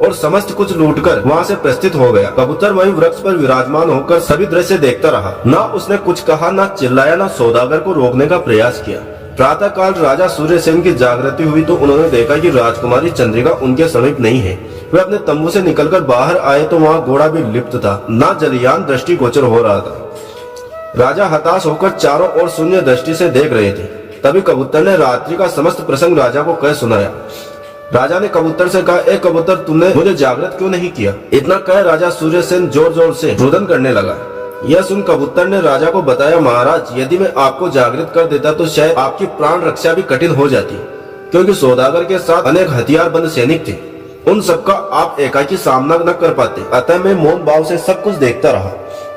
और समस्त कुछ लूटकर वहां से प्रस्थित हो गया। कबूतर वहीं वृक्ष पर विराजमान होकर सभी दृश्य देखता रहा। न उसने कुछ कहा, न चिल्लाया, न सौदागर को रोकने का प्रयास किया। प्रातः काल राजा सूर्यसेन की जागृति हुई तो उन्होंने देखा कि राजकुमारी चंद्रिका उनके समीप नहीं है। वे अपने तंबू से निकलकर बाहर आए तो वहाँ घोड़ा भी लिप्त था, न जलयान दृष्टिगोचर हो रहा था। राजा हताश होकर चारों ओर शून्य दृष्टि से देख रहे थे। तभी कबूतर ने रात्रि का समस्त प्रसंग राजा को कह सुनाया। राजा ने कबूतर से कहा, ए कबूतर, तुमने मुझे जागृत क्यों नहीं किया? इतना कह राजा सूर्यसेन जोर जोर से रुदन करने लगा। यह सुन कबूतर ने राजा को बताया, महाराज, यदि मैं आपको जागृत कर देता तो शायद आपकी प्राण रक्षा भी कठिन हो जाती, क्योंकि सौदागर के साथ अनेक हथियारबंद सैनिक थे। उन सबका आप एकाकी सामना न कर पाते। अतः मैं मौन भाव से सब कुछ देखता रहा।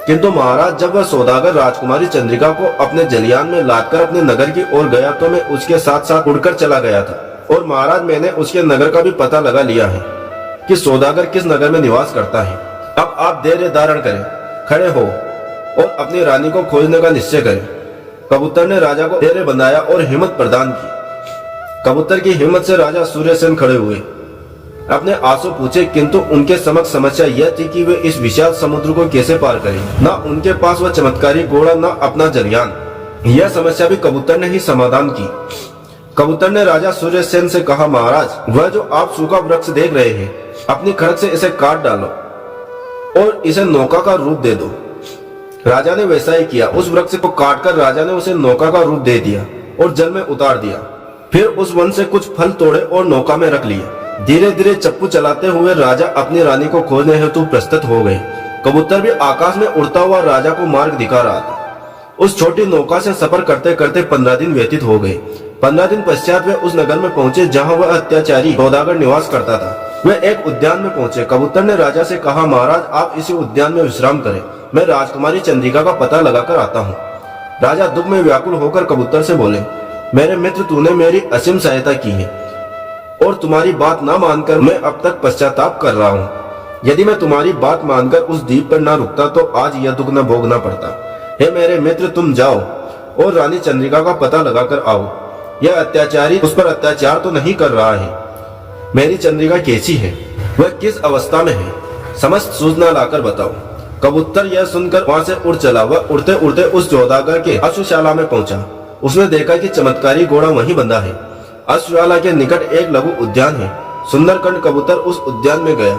किंतु महाराज, जब वह सौदागर राजकुमारी चंद्रिका को अपने जलयान में लादकर अपने नगर की ओर गया तो मैं उसके साथ साथ उड़कर चला गया था। और महाराज, मैंने उसके नगर का भी पता लगा लिया है कि सौदागर किस नगर में निवास करता है। अब आप धैर्य धारण करें, खड़े हो और अपनी रानी को खोजने का निश्चय करें। कबूतर ने राजा को धैर्य बंधाया और हिम्मत प्रदान की। कबूतर की हिम्मत से राजा सूर्यसेन खड़े हुए, अपने आंसू पूछे, किंतु उनके समक्ष समस्या यह थी कि वे इस विशाल समुद्र को कैसे पार करें। न उनके पास वह चमत्कारी घोड़ा, न अपना जलयान। यह समस्या भी कबूतर ने ही समाधान की। कबूतर ने राजा सूर्यसेन से कहा, महाराज वह जो आप सूखा वृक्ष देख रहे हैं, अपनी खड़ग से इसे काट डालो और इसे नौका का रूप दे दो। राजा ने वैसा ही किया। उस वृक्ष को काटकर राजा ने उसे नौका का रूप दे दिया और जल में उतार दिया। फिर उस वन से कुछ फल तोड़े और नौका में रख लिए। धीरे धीरे चप्पू चलाते हुए राजा अपनी रानी को खोजने हेतु प्रस्तुत हो गए। कबूतर भी आकाश में उड़ता हुआ राजा को मार्ग दिखा रहा था। उस छोटी नौका से सफर करते करते 15 दिन व्यतीत हो गए। 15 दिन पश्चात वे उस नगर में पहुंचे जहां वह अत्याचारी सौदागर निवास करता था। वे एक उद्यान में पहुंचे। कबूतर ने राजा से कहा, महाराज आप इसी उद्यान में विश्राम करें, मैं राजकुमारी चंद्रिका का पता लगाकर आता हूँ। राजा दुख में व्याकुल होकर कबूतर से बोले, मेरे मित्र, तूने मेरी असीम सहायता की है और तुम्हारी बात न मानकर मैं अब तक पश्चाताप कर रहा हूँ। यदि मैं तुम्हारी बात मानकर उस द्वीप पर न रुकता तो आज यह दुख न भोगना पड़ता। हे मेरे मित्र, तुम जाओ और रानी चंद्रिका का पता लगाकर आओ। यह अत्याचारी उस पर अत्याचार तो नहीं कर रहा है। मेरी चंद्रिका कैसी है, वह किस अवस्था में है, समस्त सूचना लाकर बताओ। कबूतर यह सुनकर वहां से उड़ चला। वह उड़ते उड़ते उस सौदागर के अश्वशाला में पहुंचा। उसने देखा कि चमत्कारी घोड़ा वहीं बंधा है। अश्वशाला के निकट एक लघु उद्यान है। सुंदरकांड कबूतर उस उद्यान में गया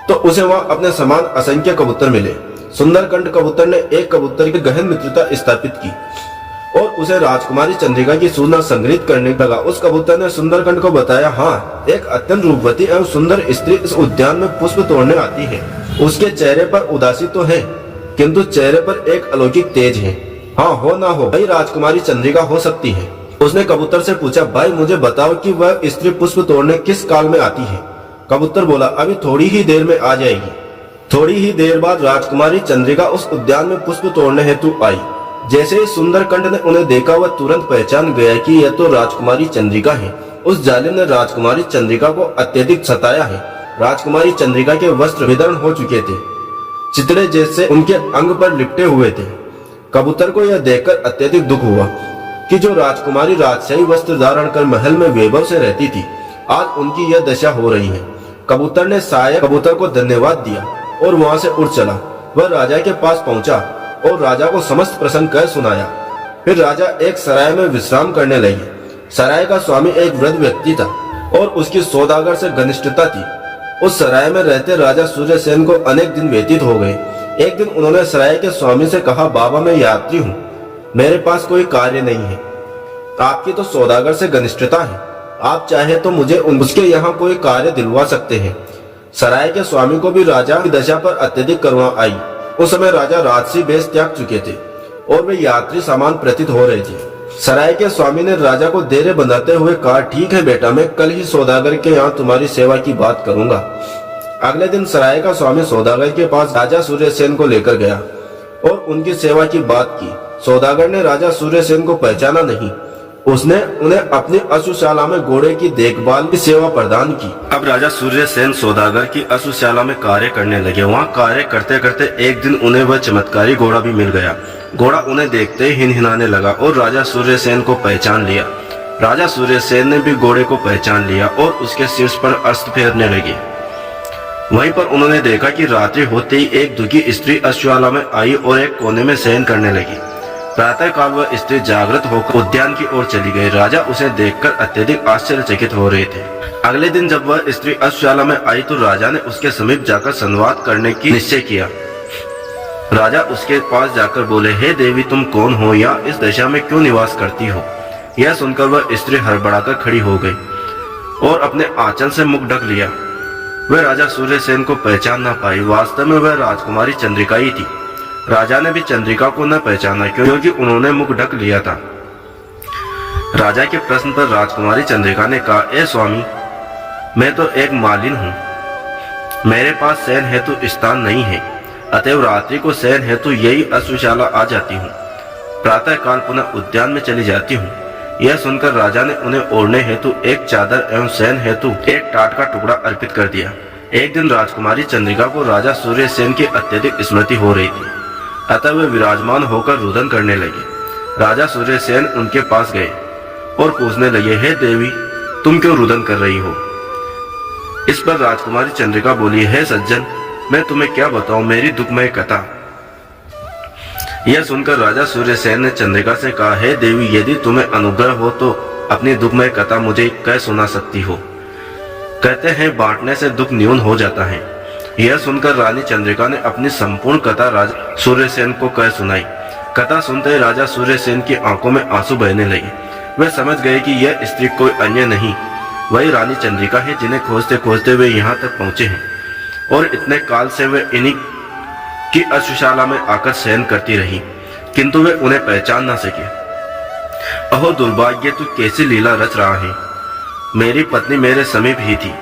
तो उसे वहां अपने समान असंख्य कबूतर मिले। सुंदरकांड कबूतर ने एक कबूतर की गहन मित्रता स्थापित की और उसे राजकुमारी चंद्रिका की सूचना संग्रहित करने लगा। उस कबूतर ने सुंदरकांड को बताया, हाँ, एक अत्यंत रूपवती एवं सुंदर स्त्री इस उद्यान में पुष्प तोड़ने आती है। उसके चेहरे पर उदासी तो है, किंतु चेहरे पर एक अलौकिक तेज है। हाँ, हो ना हो, भाई राजकुमारी चंद्रिका हो सकती है। उसने कबूतर से पूछा, भाई मुझे बताओ कि वह स्त्री पुष्प तोड़ने किस काल में आती है। कबूतर बोला, अभी थोड़ी ही देर में आ जाएगी। थोड़ी ही देर बाद राजकुमारी चंद्रिका उस उद्यान में पुष्प तोड़ने हेतु आई। जैसे ही सुंदरकांड ने उन्हें देखा, वह तुरंत पहचान गया कि यह तो राजकुमारी चंद्रिका है। उस जालिम ने राजकुमारी चंद्रिका को अत्यधिक सताया है। राजकुमारी चंद्रिका के वस्त्र विदर्ण हो चुके थे, चितड़े जैसे उनके अंग पर लिपटे हुए थे। कबूतर को यह देखकर अत्यधिक दुख हुआ कि जो राजकुमारी राजशाही वस्त्र धारण कर महल में वैभव से रहती थी, आज उनकी यह दशा हो रही है। कबूतर ने सहायक कबूतर को धन्यवाद दिया और वहां से उड़ चला। वह राजा के पास पहुंचा और राजा को समस्त प्रसंग कह सुनाया। फिर राजा एक सराय में विश्राम करने लगे। सराय का स्वामी एक वृद्ध व्यक्ति था और उसकी सौदागर से घनिष्ठता थी। उस सराय में रहते राजा सूर्यसेन को अनेक दिन व्यतीत हो गए। एक दिन उन्होंने सराय के स्वामी से कहा, बाबा मैं यात्री हूँ, मेरे पास कोई कार्य नहीं है। आपकी तो सौदागर से घनिष्ठता है, आप चाहे तो मुझे उसके यहाँ कोई कार्य दिलवा सकते हैं। सराय के स्वामी को भी राजा की दशा पर अत्यधिक करुणा आई। उस समय राजा राजसी वेश त्याग चुके थे और वे यात्री समान प्रतीत हो रहे थे। सराय के स्वामी ने राजा को देरे बनाते हुए कहा, ठीक है बेटा, मैं कल ही सौदागर के यहाँ तुम्हारी सेवा की बात करूंगा। अगले दिन सराय का स्वामी सौदागर के पास राजा सूर्यसेन को लेकर गया और उनकी सेवा की बात की। सौदागर ने राजा सूर्यसेन को पहचाना नहीं। उसने उन्हें अपनी अश्वशाला में घोड़े की देखभाल की सेवा प्रदान की। अब राजा सूर्यसेन सौदागर की अश्वशाला में कार्य करने लगे। वहाँ कार्य करते करते एक दिन उन्हें वह चमत्कारी घोड़ा भी मिल गया। घोड़ा उन्हें देखते ही हिनहिनाने लगा और राजा सूर्यसेन को पहचान लिया। राजा सूर्यसेन ने भी घोड़े को पहचान लिया और उसके शीर्ष पर अस्त्र फेरने लगे। वहीं पर उन्होंने देखा कि रात्रि होते ही एक दुखी स्त्री अश्वशाला में आई और एक कोने में शयन करने लगी। प्रातः काल वह स्त्री जागृत होकर उद्यान की ओर चली गई। राजा उसे देखकर अत्यधिक आश्चर्यचकित हो रहे थे। अगले दिन जब वह स्त्री अश्वशाला में आई तो राजा ने उसके समीप जाकर संवाद करने की निश्चय किया। राजा उसके पास जाकर बोले, हे देवी, तुम कौन हो या इस दशा में क्यों निवास करती हो? यह सुनकर वह स्त्री हड़बड़ाकर खड़ी हो गई और अपने आंचल से मुख ढक लिया। वह राजा सूर्यसेन को पहचान न पाई। वास्तव में वह राजकुमारी चंद्रिका ही थी। राजा ने भी चंद्रिका को न पहचाना क्योंकि उन्होंने मुख ढक लिया था। राजा के प्रश्न पर राजकुमारी चंद्रिका ने कहा, ए स्वामी, मैं तो एक मालिन हूँ, मेरे पास शयन हेतु स्थान नहीं है, अतएव रात्रि को शयन हेतु यही अश्वशाला आ जाती हूँ। प्रातः काल पुनः उद्यान में चली जाती हूँ। यह सुनकर राजा ने उन्हें ओढ़ने हेतु एक चादर एवं शयन हेतु एक टाट का टुकड़ा अर्पित कर दिया। एक दिन राजकुमारी चंद्रिका को राजा सूर्यसेन की अत्यधिक स्मृति हो रही थी, अतः वे विराजमान होकर रुदन करने लगे। राजा सूर्यसेन उनके पास गए और पूछने लगे, हे देवी, तुम क्यों रुदन कर रही हो? इस पर राजकुमारी चंद्रिका बोली, हे सज्जन, मैं तुम्हें क्या बताऊं मेरी दुखमय कथा। यह सुनकर राजा सूर्यसेन ने चंद्रिका से कहा, हे देवी, यदि तुम्हें अनुग्रह हो तो अपनी दुखमय कथा मुझे कह सुना सकती हो। कहते हैं बांटने से दुख न्यून हो जाता है। यह सुनकर रानी चंद्रिका ने अपनी संपूर्ण कथा राजा सूर्यसेन को कह सुनाई। कथा सुनते ही राजा सूर्यसेन की आंखों में आंसू बहने लगे। वे समझ गए कि यह स्त्री कोई अन्य नहीं, वही रानी चंद्रिका है जिन्हें खोजते खोजते वे यहाँ तक पहुंचे हैं, और इतने काल से वे इन्हीं की अश्वशाला में आकर शयन करती रही, किंतु वे उन्हें पहचान न सके। अहो दुर्भाग्य, तू कैसी लीला रच रहा है। मेरी पत्नी मेरे समीप ही थी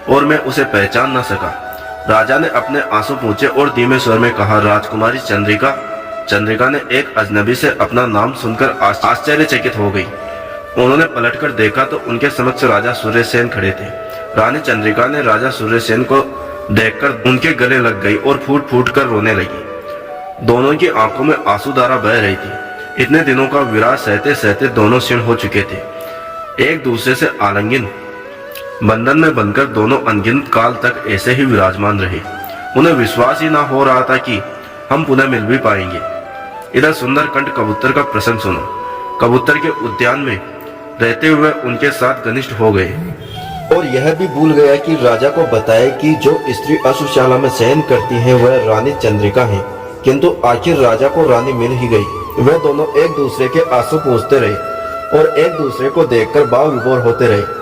और मैं उसे पहचान न सका। राजा ने अपने आंसू पूछे और धीमे स्वर में कहा, राजकुमारी चंद्रिका। चंद्रिका ने एक अजनबी से अपना नाम सुनकर आश्चर्यचकित हो गई। उन्होंने पलटकर देखा तो उनके समक्ष राजा सूर्यसेन खड़े थे। रानी चंद्रिका ने राजा सूर्यसेन को देखकर उनके गले लग गई और फूट फूट कर रोने लगी। दोनों की आंखों में आंसू धारा बह रही थी। इतने दिनों का विराग सहते सहते दोनों क्षीण हो चुके थे। एक दूसरे से आलिंगन बंधन में बंधकर दोनों अनगिनत काल तक ऐसे ही विराजमान रहे। उन्हें विश्वास ही ना हो रहा था कि हम पुनः मिल भी पाएंगे। इधर सुंदरकंठ कबूतर का प्रसंग सुनो। कबूतर के उद्यान में रहते हुए उनके साथ घनिष्ठ हो गए और यह भी भूल गया कि राजा को बताए कि जो स्त्री अश्वशाला में शयन करती है वह रानी चंद्रिका है। किंतु आखिर राजा को रानी मिल ही गई। वे दोनों एक दूसरे के आंसू पूछते रहे और एक दूसरे को देखकर भाव विभोर होते रहे।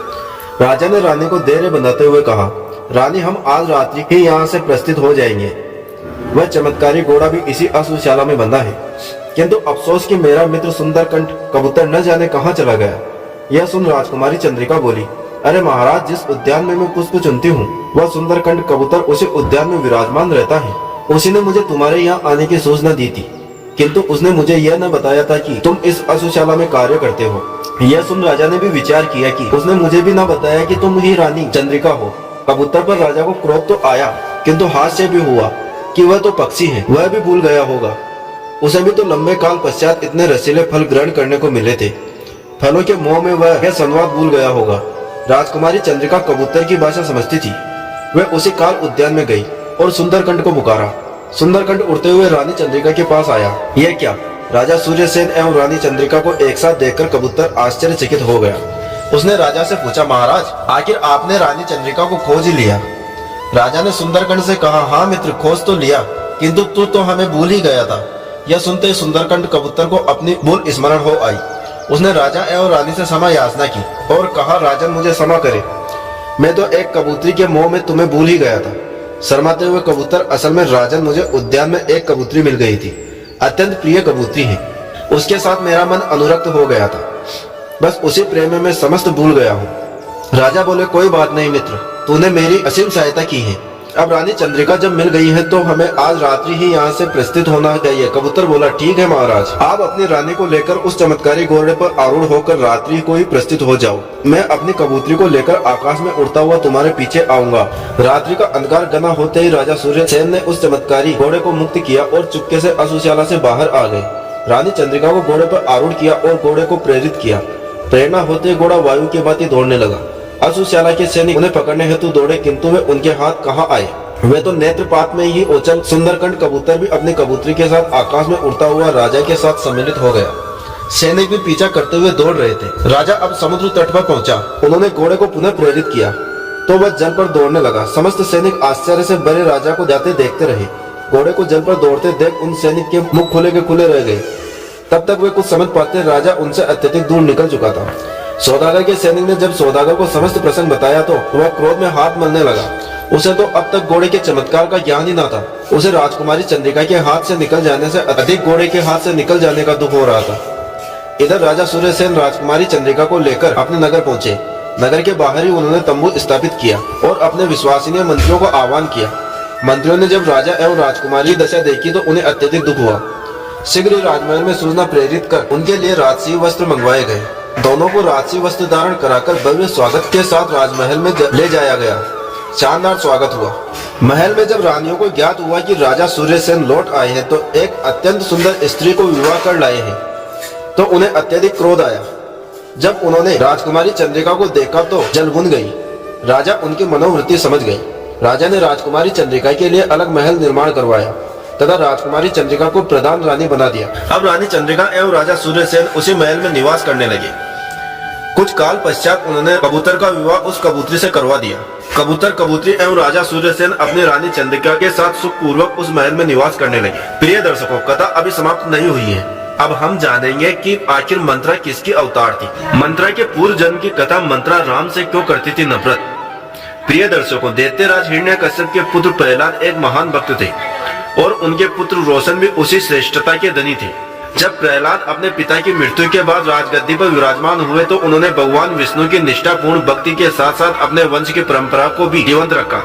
राजा ने रानी को धैर्य बनाते हुए कहा, रानी हम आज रात्रि ही यहाँ से प्रस्थित हो जाएंगे। वह चमत्कारी घोड़ा भी इसी अश्वशाला में बंधा है, किंतु अफसोस कि मेरा मित्र सुंदरकंठ कबूतर न जाने कहाँ चला गया। यह सुन राजकुमारी चंद्रिका बोली, अरे महाराज, जिस उद्यान में मैं पुष्प चुनती हूँ वह सुंदरकंठ कबूतर उसी उद्यान में विराजमान रहता है। उसी ने मुझे तुम्हारे यहाँ आने की सूचना दी थी, किंतु उसने मुझे यह न बताया था कि तुम इस अश्वशाला में कार्य करते हो। यह सुन राजा ने भी विचार किया कि उसने मुझे भी न बताया कि तुम ही रानी चंद्रिका हो। कबूतर पर राजा को क्रोध तो आया, किंतु हास्य भी हुआ कि वह तो पक्षी है, वह भी भूल गया होगा। उसे भी तो लंबे काल पश्चात इतने रसीले फल ग्रहण करने को मिले थे। फलों के मोह में वह यह संवाद भूल गया होगा। राजकुमारी चंद्रिका कबूतर की भाषा समझती थी। वह उसी काल उद्यान में गई और सुंदरकंठ को पुकारा। सुंदरकंठ उड़ते हुए रानी चंद्रिका के पास आया। यह क्या? राजा सूर्यसेन एवं रानी चंद्रिका को एक साथ देखकर कबूतर आश्चर्यचकित हो गया। उसने राजा से पूछा, महाराज, आखिर आपने रानी चंद्रिका को खोज ही लिया? राजा ने सुंदरकंठ से कहा, हाँ मित्र, खोज तो लिया, किंतु तू तो हमें भूल ही गया था। यह सुनते सुंदरकंठ कबूतर को अपनी भूल स्मरण हो आई। उसने राजा एवं रानी से क्षमा याचना की और कहा, राजन मुझे क्षमा करे, मैं तो एक कबूतरी के मोह में तुम्हें भूल ही गया था। शर्माते हुए कबूतर, असल में राजन, मुझे उद्यान में एक कबूतरी मिल गई थी, अत्यंत प्रिय कबूतरी है। उसके साथ मेरा मन अनुरक्त हो गया था, बस उसी प्रेम में मैं समस्त भूल गया हूँ। राजा बोले, कोई बात नहीं मित्र, तूने मेरी असीम सहायता की है। अब रानी चंद्रिका जब मिल गई है तो हमें आज रात्रि ही यहाँ से प्रस्थित होना चाहिए। कबूतर बोला, ठीक है महाराज, आप अपनी रानी को लेकर उस चमत्कारी घोड़े पर आरूढ़ होकर रात्रि को ही प्रस्थित हो जाओ। मैं अपनी कबूतरी को लेकर आकाश में उड़ता हुआ तुम्हारे पीछे आऊंगा। रात्रि का अंधकार घना होते ही राजा सूर्यसेन ने उस चमत्कारी घोड़े को मुक्त किया और चुपके से अश्वशाला से बाहर आ गए। रानी चंद्रिका को घोड़े पर आरूढ़ किया और घोड़े को प्रेरित किया। प्रेरणा होते घोड़ा वायु की भांति दौड़ने लगा। अश्वशाला के सैनिक उन्हें पकड़ने हेतु दौड़े, किंतु वे उनके हाथ कहाँ आए। वे तो नेत्रपात में ही ओचन सुंदरकंठ कबूतर भी अपनी कबूतरी के साथ आकाश में उड़ता हुआ राजा के साथ सम्मिलित हो गया। सैनिक भी पीछा करते हुए दौड़ रहे थे। राजा अब समुद्र तट पर पहुंचा। उन्होंने घोड़े को पुनः प्रेरित किया तो वह जल पर दौड़ने लगा। समस्त सैनिक आश्चर्य से भरे राजा को जाते देखते रहे। घोड़े को जल पर दौड़ते देख उन सैनिक के मुख खुले के खुले रह गए। तब तक वे कुछ समझ पाते राजा उनसे अत्यधिक दूर निकल चुका था। सौदागर के सैनिक ने जब सौदागर को समस्त प्रसंग बताया तो वह क्रोध में हाथ मलने लगा। उसे तो अब तक घोड़े के चमत्कार का ज्ञान ही न था। उसे राजकुमारी चंद्रिका के हाथ से निकल जाने से अधिक घोड़े के हाथ से निकल जाने का दुख हो रहा था। इधर राजा सूर्यसेन राजकुमारी चंद्रिका को लेकर अपने नगर पहुंचे। नगर के बाहर ही उन्होंने तंबू स्थापित किया और अपने विश्वसनीय मंत्रियों को आह्वान किया। मंत्रियों ने जब राजा एवं राजकुमारी की दशा देखी तो उन्हें अत्यधिक दुख हुआ। शीघ्र ही राजमहल में सूचना प्रेरित कर उनके लिए राजसी वस्त्र मंगवाए गए। दोनों को राजसी वस्त्र धारण कराकर भव्य स्वागत के साथ राजमहल में ले जाया गया। शानदार स्वागत हुआ। महल में जब रानियों को ज्ञात हुआ कि राजा सूर्यसेन लौट आए हैं तो एक अत्यंत सुंदर स्त्री को विवाह कर लाए हैं, तो उन्हें अत्यधिक क्रोध आया। जब उन्होंने राजकुमारी चंद्रिका को देखा तो जल भुन गई। राजा उनकी मनोवृत्ति समझ गए। राजा ने राजकुमारी चंद्रिका के लिए अलग महल निर्माण करवाया तथा राजकुमारी चंद्रिका को प्रधान रानी बना दिया। अब रानी चंद्रिका एवं राजा सूर्यसेन उसी महल में निवास करने लगे। कुछ काल पश्चात उन्होंने कबूतर का विवाह उस कबूतरी से करवा दिया। कबूतर, कबूतरी एवं राजा सूर्यसेन अपनी रानी चंद्रिका के साथ सुखपूर्वक उस महल में निवास करने लगे। प्रिय दर्शकों, कथा अभी समाप्त नहीं हुई है। अब हम जानेंगे कि आखिर मंत्रा किसकी अवतार थी। मंत्रा के पूर्व जन्म की कथा मंत्रा राम से क्यों करती थी नफरत। प्रिय दर्शकों, दैत्यराज हिरण्यकश्यप के पुत्र प्रहलाद एक महान भक्त थे और उनके पुत्र रोशन भी उसी श्रेष्ठता के धनी थे। जब प्रहलाद अपने पिता की मृत्यु के बाद राजगद्दी पर विराजमान हुए तो उन्होंने भगवान विष्णु की निष्ठापूर्ण भक्ति के साथ साथ अपने वंश की परंपरा को भी जीवंत रखा।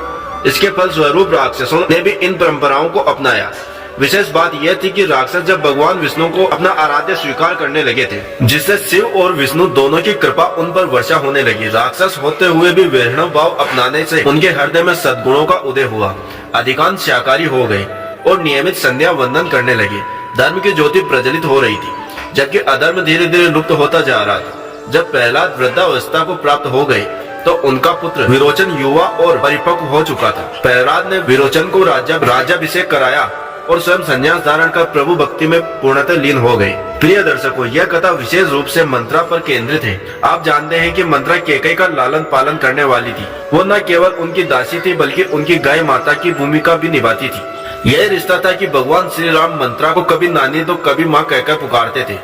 इसके फल स्वरूप राक्षसों ने भी इन परंपराओं को अपनाया। विशेष बात यह थी कि राक्षस जब भगवान विष्णु को अपना आराध्य स्वीकार करने लगे थे, जिससे शिव और विष्णु दोनों की कृपा उन पर वर्षा होने लगी। राक्षस होते हुए भी वैष्णव भाव अपनाने से उनके हृदय में सद्गुणों का उदय हुआ। अधिकांश शाकाहारी हो गए और नियमित संध्या वंदन करने लगे। धर्म की ज्योति प्रज्वलित हो रही थी, जबकि अधर्म धीरे धीरे लुप्त होता जा रहा था। जब प्रहलाद वृद्धावस्था को प्राप्त हो गए तो उनका पुत्र विरोचन युवा और परिपक्व हो चुका था। प्रहलाद ने विरोचन को राज्याभिषेक कराया और स्वयं संन्यास धारण कर प्रभु भक्ति में पूर्णतः लीन हो गए। प्रिय दर्शकों, यह कथा विशेष रूप से मंत्रा पर केंद्रित है। आप जानते हैं कि मंत्रा कैकेयी का लालन पालन करने वाली थी। वो न केवल उनकी दासी थी बल्कि उनकी गाय माता की भूमिका भी निभाती थी। यह रिश्ता था कि भगवान श्री राम मंत्रा को कभी नानी तो कभी माँ कहकर पुकारते थे।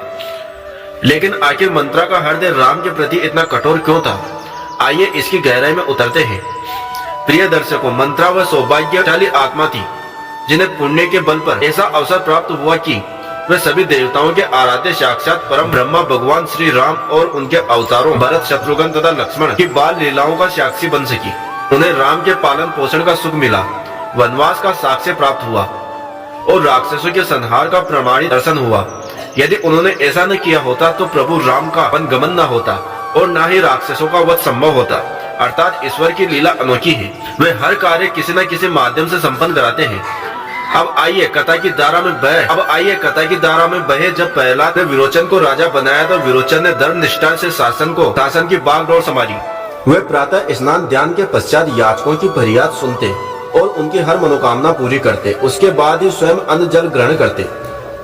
लेकिन आखिर मंत्रा का हृदय राम के प्रति इतना कठोर क्यों था? आइए इसकी गहराई में उतरते हैं। प्रिय दर्शकों, मंत्रा वह सौभाग्यशाली आत्मा थी जिन्हें पुण्य के बल पर ऐसा अवसर प्राप्त हुआ कि वे सभी देवताओं के आराध्य साक्षात परम ब्रह्मा भगवान श्री राम और उनके अवतारों भरत, शत्रुघ्न तथा लक्ष्मण की बाल लीलाओं का साक्षी बन सकी। उन्हें राम के पालन पोषण का सुख मिला, वनवास का साक्ष्य प्राप्त हुआ और राक्षसों के संहार का प्रमाणित दर्शन हुआ। यदि उन्होंने ऐसा न किया होता तो प्रभु राम का वन गमन न होता और न ही राक्षसों का वध संभव होता। अर्थात ईश्वर की लीला अनोखी है, वे हर कार्य किसी न किसी माध्यम से संपन्न कराते हैं। अब आइए कथा की धारा में बहे। जब प्रहलाद ने विरोचन को राजा बनाया तो विरोचन ने धर्म निष्ठा से शासन की बागडोर संभाली। वे प्रातः स्नान ध्यान के पश्चात याचकों की फरियाद सुनते और उनकी हर मनोकामना पूरी करते। उसके बाद ही स्वयं अन्न जल ग्रहण करते।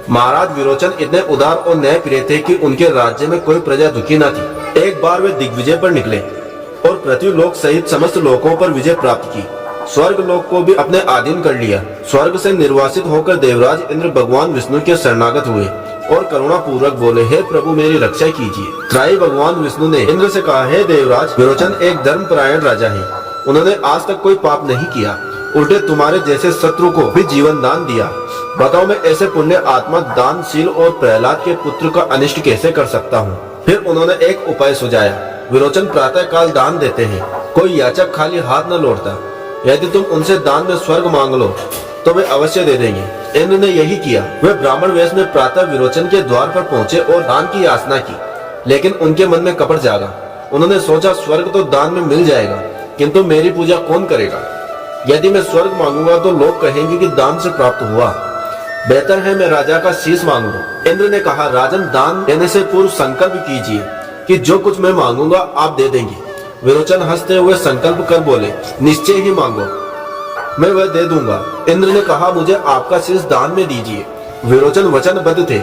महाराज विरोचन इतने उदार और न्याय प्रिय थे कि उनके राज्य में कोई प्रजा दुखी न थी। एक बार वे दिग्विजय पर निकले और पृथ्वी लोक सहित समस्त लोकों पर विजय प्राप्त की। स्वर्ग लोक को भी अपने अधीन कर लिया। स्वर्ग से निर्वासित होकर देवराज इंद्र भगवान विष्णु के शरणागत हुए और करुणा पूर्वक बोले, हे प्रभु मेरी रक्षा कीजिए। त्राई भगवान विष्णु ने इंद्र से कहा, हे देवराज, विरोचन एक धर्मपरायण राजा है। उन्होंने आज तक कोई पाप नहीं किया, उल्टे तुम्हारे जैसे शत्रु को भी जीवन दान दिया। बताओ मैं ऐसे पुण्य आत्मा, दानशील और प्रहलाद के पुत्र का अनिष्ट कैसे कर सकता हूँ। फिर उन्होंने एक उपाय सुझाया। विरोचन प्रातः काल दान देते हैं, कोई याचक खाली हाथ न लौटता। यदि तुम उनसे दान में स्वर्ग मांग लो तो वे अवश्य दे देंगे। इंद्र ने यही किया। वे ब्राह्मण वेश में प्रातः विरोचन के द्वार पर पहुंचे और दान की याचना की, लेकिन उनके मन में कपट जागा। उन्होंने सोचा, स्वर्ग तो दान में मिल जाएगा, किंतु मेरी पूजा कौन करेगा? यदि मैं स्वर्ग मांगूंगा तो लोग कहेंगे कि दान से प्राप्त हुआ। बेहतर है मैं राजा का शीश मांग लूं। इंद्र ने कहा, राजन, दान देने से पूर्व संकल्प कीजिए कि जो कुछ मैं मांगूंगा आप दे देंगे। विरोचन हंसते हुए संकल्प कर बोले, निश्चय ही मांगो, मैं वह दे दूंगा। इंद्र ने कहा, मुझे आपका शीश दान में दीजिए। विरोचन वचनबद्ध थे।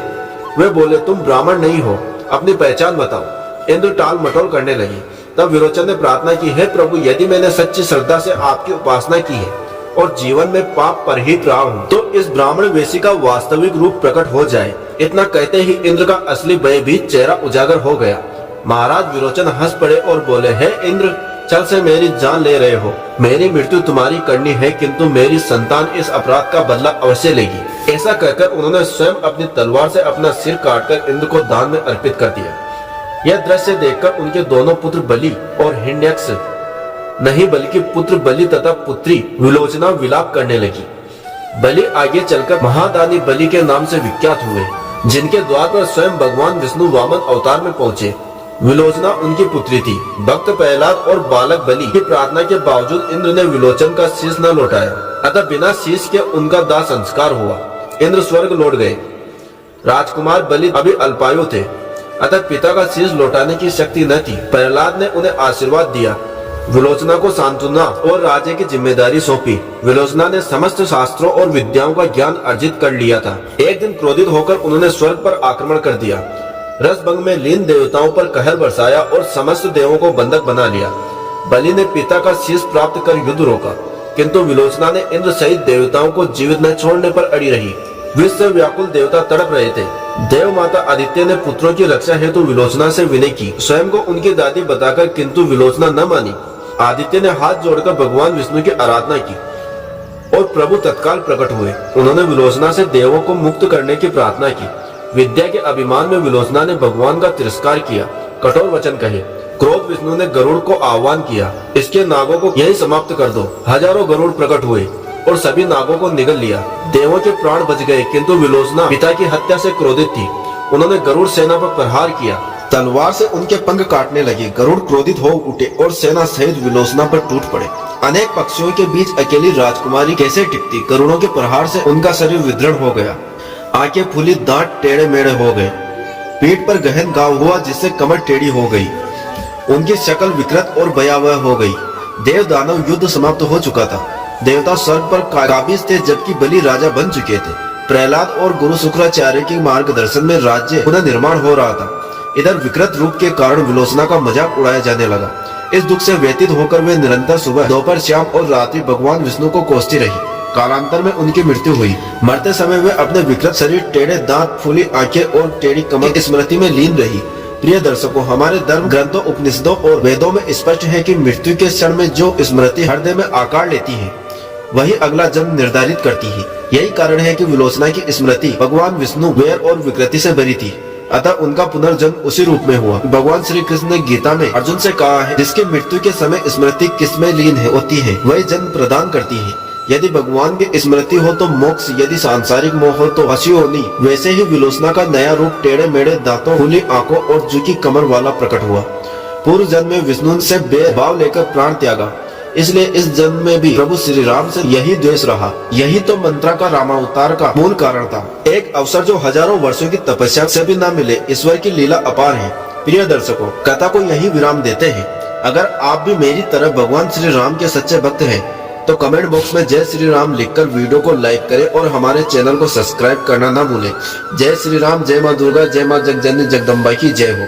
वे बोले, तुम ब्राह्मण नहीं हो, अपनी पहचान बताओ। इंद्र टाल मटोल करने लगे। तब विरोचन ने प्रार्थना की, हे प्रभु, यदि मैंने सच्ची श्रद्धा से आपकी उपासना की है और जीवन में पाप पर ही रहा हूँ तो इस ब्राह्मण वेशी का वास्तविक रूप प्रकट हो जाए। इतना कहते ही इंद्र का असली भयभीत चेहरा उजागर हो गया। महाराज विरोचन हंस पड़े और बोले, हे इंद्र, छल से मेरी जान ले रहे हो। मेरी मृत्यु तुम्हारी करनी है, किंतु मेरी संतान इस अपराध का बदला अवश्य लेगी। ऐसा कहकर उन्होंने स्वयं अपनी तलवार से अपना सिर काटकर इंद्र को दान में अर्पित कर दिया। यह दृश्य देखकर उनके दोनों पुत्र बलि और हिरण्यक्ष नहीं बल्कि पुत्र बलि तथा पुत्री विलोचना विलाप करने लगी। बलि आगे चलकर महादानी बलि के नाम से विख्यात हुए, जिनके द्वार पर स्वयं भगवान विष्णु वामन अवतार में पहुंचे। विलोचना उनकी पुत्री थी। भक्त प्रहलाद और बालक बलि की प्रार्थना के बावजूद इंद्र ने विलोचन का शीश न लौटाया, अतः बिना शीश के उनका दाह संस्कार हुआ। इंद्र स्वर्ग लौट गए। राजकुमार बलि अभी अल्पायु थे, अतः पिता का शीश लौटाने की शक्ति न थी। प्रहलाद ने उन्हें आशीर्वाद दिया, विलोचना को सांत्वना और राज्य की जिम्मेदारी सौंपी। विलोचना ने समस्त शास्त्रों और विद्याओं का ज्ञान अर्जित कर लिया था। एक दिन क्रोधित होकर उन्होंने स्वर्ग पर आक्रमण कर दिया। रसभंग में लीन देवताओं पर कहर बरसाया और समस्त देवों को बंधक बना लिया। बलि ने पिता का शीश प्राप्त कर युद्ध रोका, किंतु विलोचना ने इंद्र सहित देवताओं को जीवित न छोड़ने पर अड़ी रही। विश्व व्याकुल देवता तड़प रहे थे। देव माता आदित्य ने पुत्रों की रक्षा हेतु विलोचना से विनय की, स्वयं को उनकी दादी बताकर, किंतु विलोचना न मानी। आदित्य ने हाथ जोड़कर भगवान विष्णु की आराधना की और प्रभु तत्काल प्रकट हुए। उन्होंने विलोचना से देवों को मुक्त करने की प्रार्थना की। विद्या के अभिमान में विलोचना ने भगवान का तिरस्कार किया, कठोर वचन कहे। क्रोध विष्णु ने गरुड़ को आह्वान किया, इसके नागों को यही समाप्त कर दो। हजारों गरुड़ प्रकट हुए और सभी नागों को निगल लिया। देवों के प्राण बच गए, किंतु विलोचना पिता की हत्या से क्रोधित थी। उन्होंने गरुड़ सेना पर प्रहार किया, तलवार से उनके पंख काटने लगे। गरुड़ क्रोधित हो उठे और सेना सहित विलोचना पर टूट पड़े। अनेक पक्षियों के बीच अकेली राजकुमारी कैसे टिकती। गरुड़ों के प्रहार से उनका शरीर विदृढ़ हो गया, आंखें फूली, दांत टेढ़े मेढ़े हो गए, पीठ पर गहन घाव हुआ जिससे कमर टेढ़ी हो गई। उनकी शक्ल विकृत और भयावह हो गई। देव दानव युद्ध समाप्त हो चुका था। देवता स्वर्ग पर काबिज थे, जबकि बलि राजा बन चुके थे। प्रहलाद और गुरु शुक्राचार्य के मार्गदर्शन में राज्य पुनः निर्माण हो रहा था। इधर विकृत रूप के कारण विलोचना का मजाक उड़ाया जाने लगा। इस दुख से व्यतीत होकर वे निरंतर सुबह, दोपहर, शाम और रात्रि भगवान विष्णु को कोसती रही। कालांतर में उनकी मृत्यु हुई। मरते समय वे अपने विकृत शरीर, टेढ़े दांत, फूली आंखें और टेढ़ी कमर की स्मृति में लीन रही। प्रिय दर्शकों, हमारे धर्म ग्रंथों, उपनिषदों और वेदों में स्पष्ट है कि मृत्यु के क्षण में जो स्मृति हृदय में आकार लेती है, वही अगला जन्म निर्धारित करती है। यही कारण है कि विलोचना की स्मृति भगवान विष्णु वैर और विकृति से भरी थी, अतः उनका पुनर्जन्म उसी रूप में हुआ। भगवान श्री कृष्ण ने गीता में अर्जुन से कहा है, जिसकी मृत्यु के समय स्मृति किसमें लीन होती है, वही जन्म प्रदान करती है। यदि भगवान की स्मृति हो तो मोक्ष, यदि सांसारिक मोह हो तो हंसी होनी। वैसे ही विलोचना का नया रूप टेढ़े मेढ़े दांतों, खुली आंखों और झुकी कमर वाला प्रकट हुआ। पूर्व जन्म में विष्णु से भेदभाव लेकर प्राण त्यागा, इसलिए इस जन्म में भी प्रभु श्री राम से यही द्वेष रहा। यही तो मंत्रा का रामावतार का मूल कारण था। एक अवसर जो हजारों वर्षों की तपस्या से भी न मिले। ईश्वर की लीला अपार है। प्रिय दर्शकों, कथा को यही विराम देते हैं। अगर आप भी मेरी तरह भगवान श्री राम के सच्चे भक्त हैं, तो कमेंट बॉक्स में जय श्री राम लिखकर वीडियो को लाइक करें और हमारे चैनल को सब्सक्राइब करना ना भूलें। जय श्री राम, जय माँ दुर्गा, जय माँ जगजननी जगदम्बा की जय हो।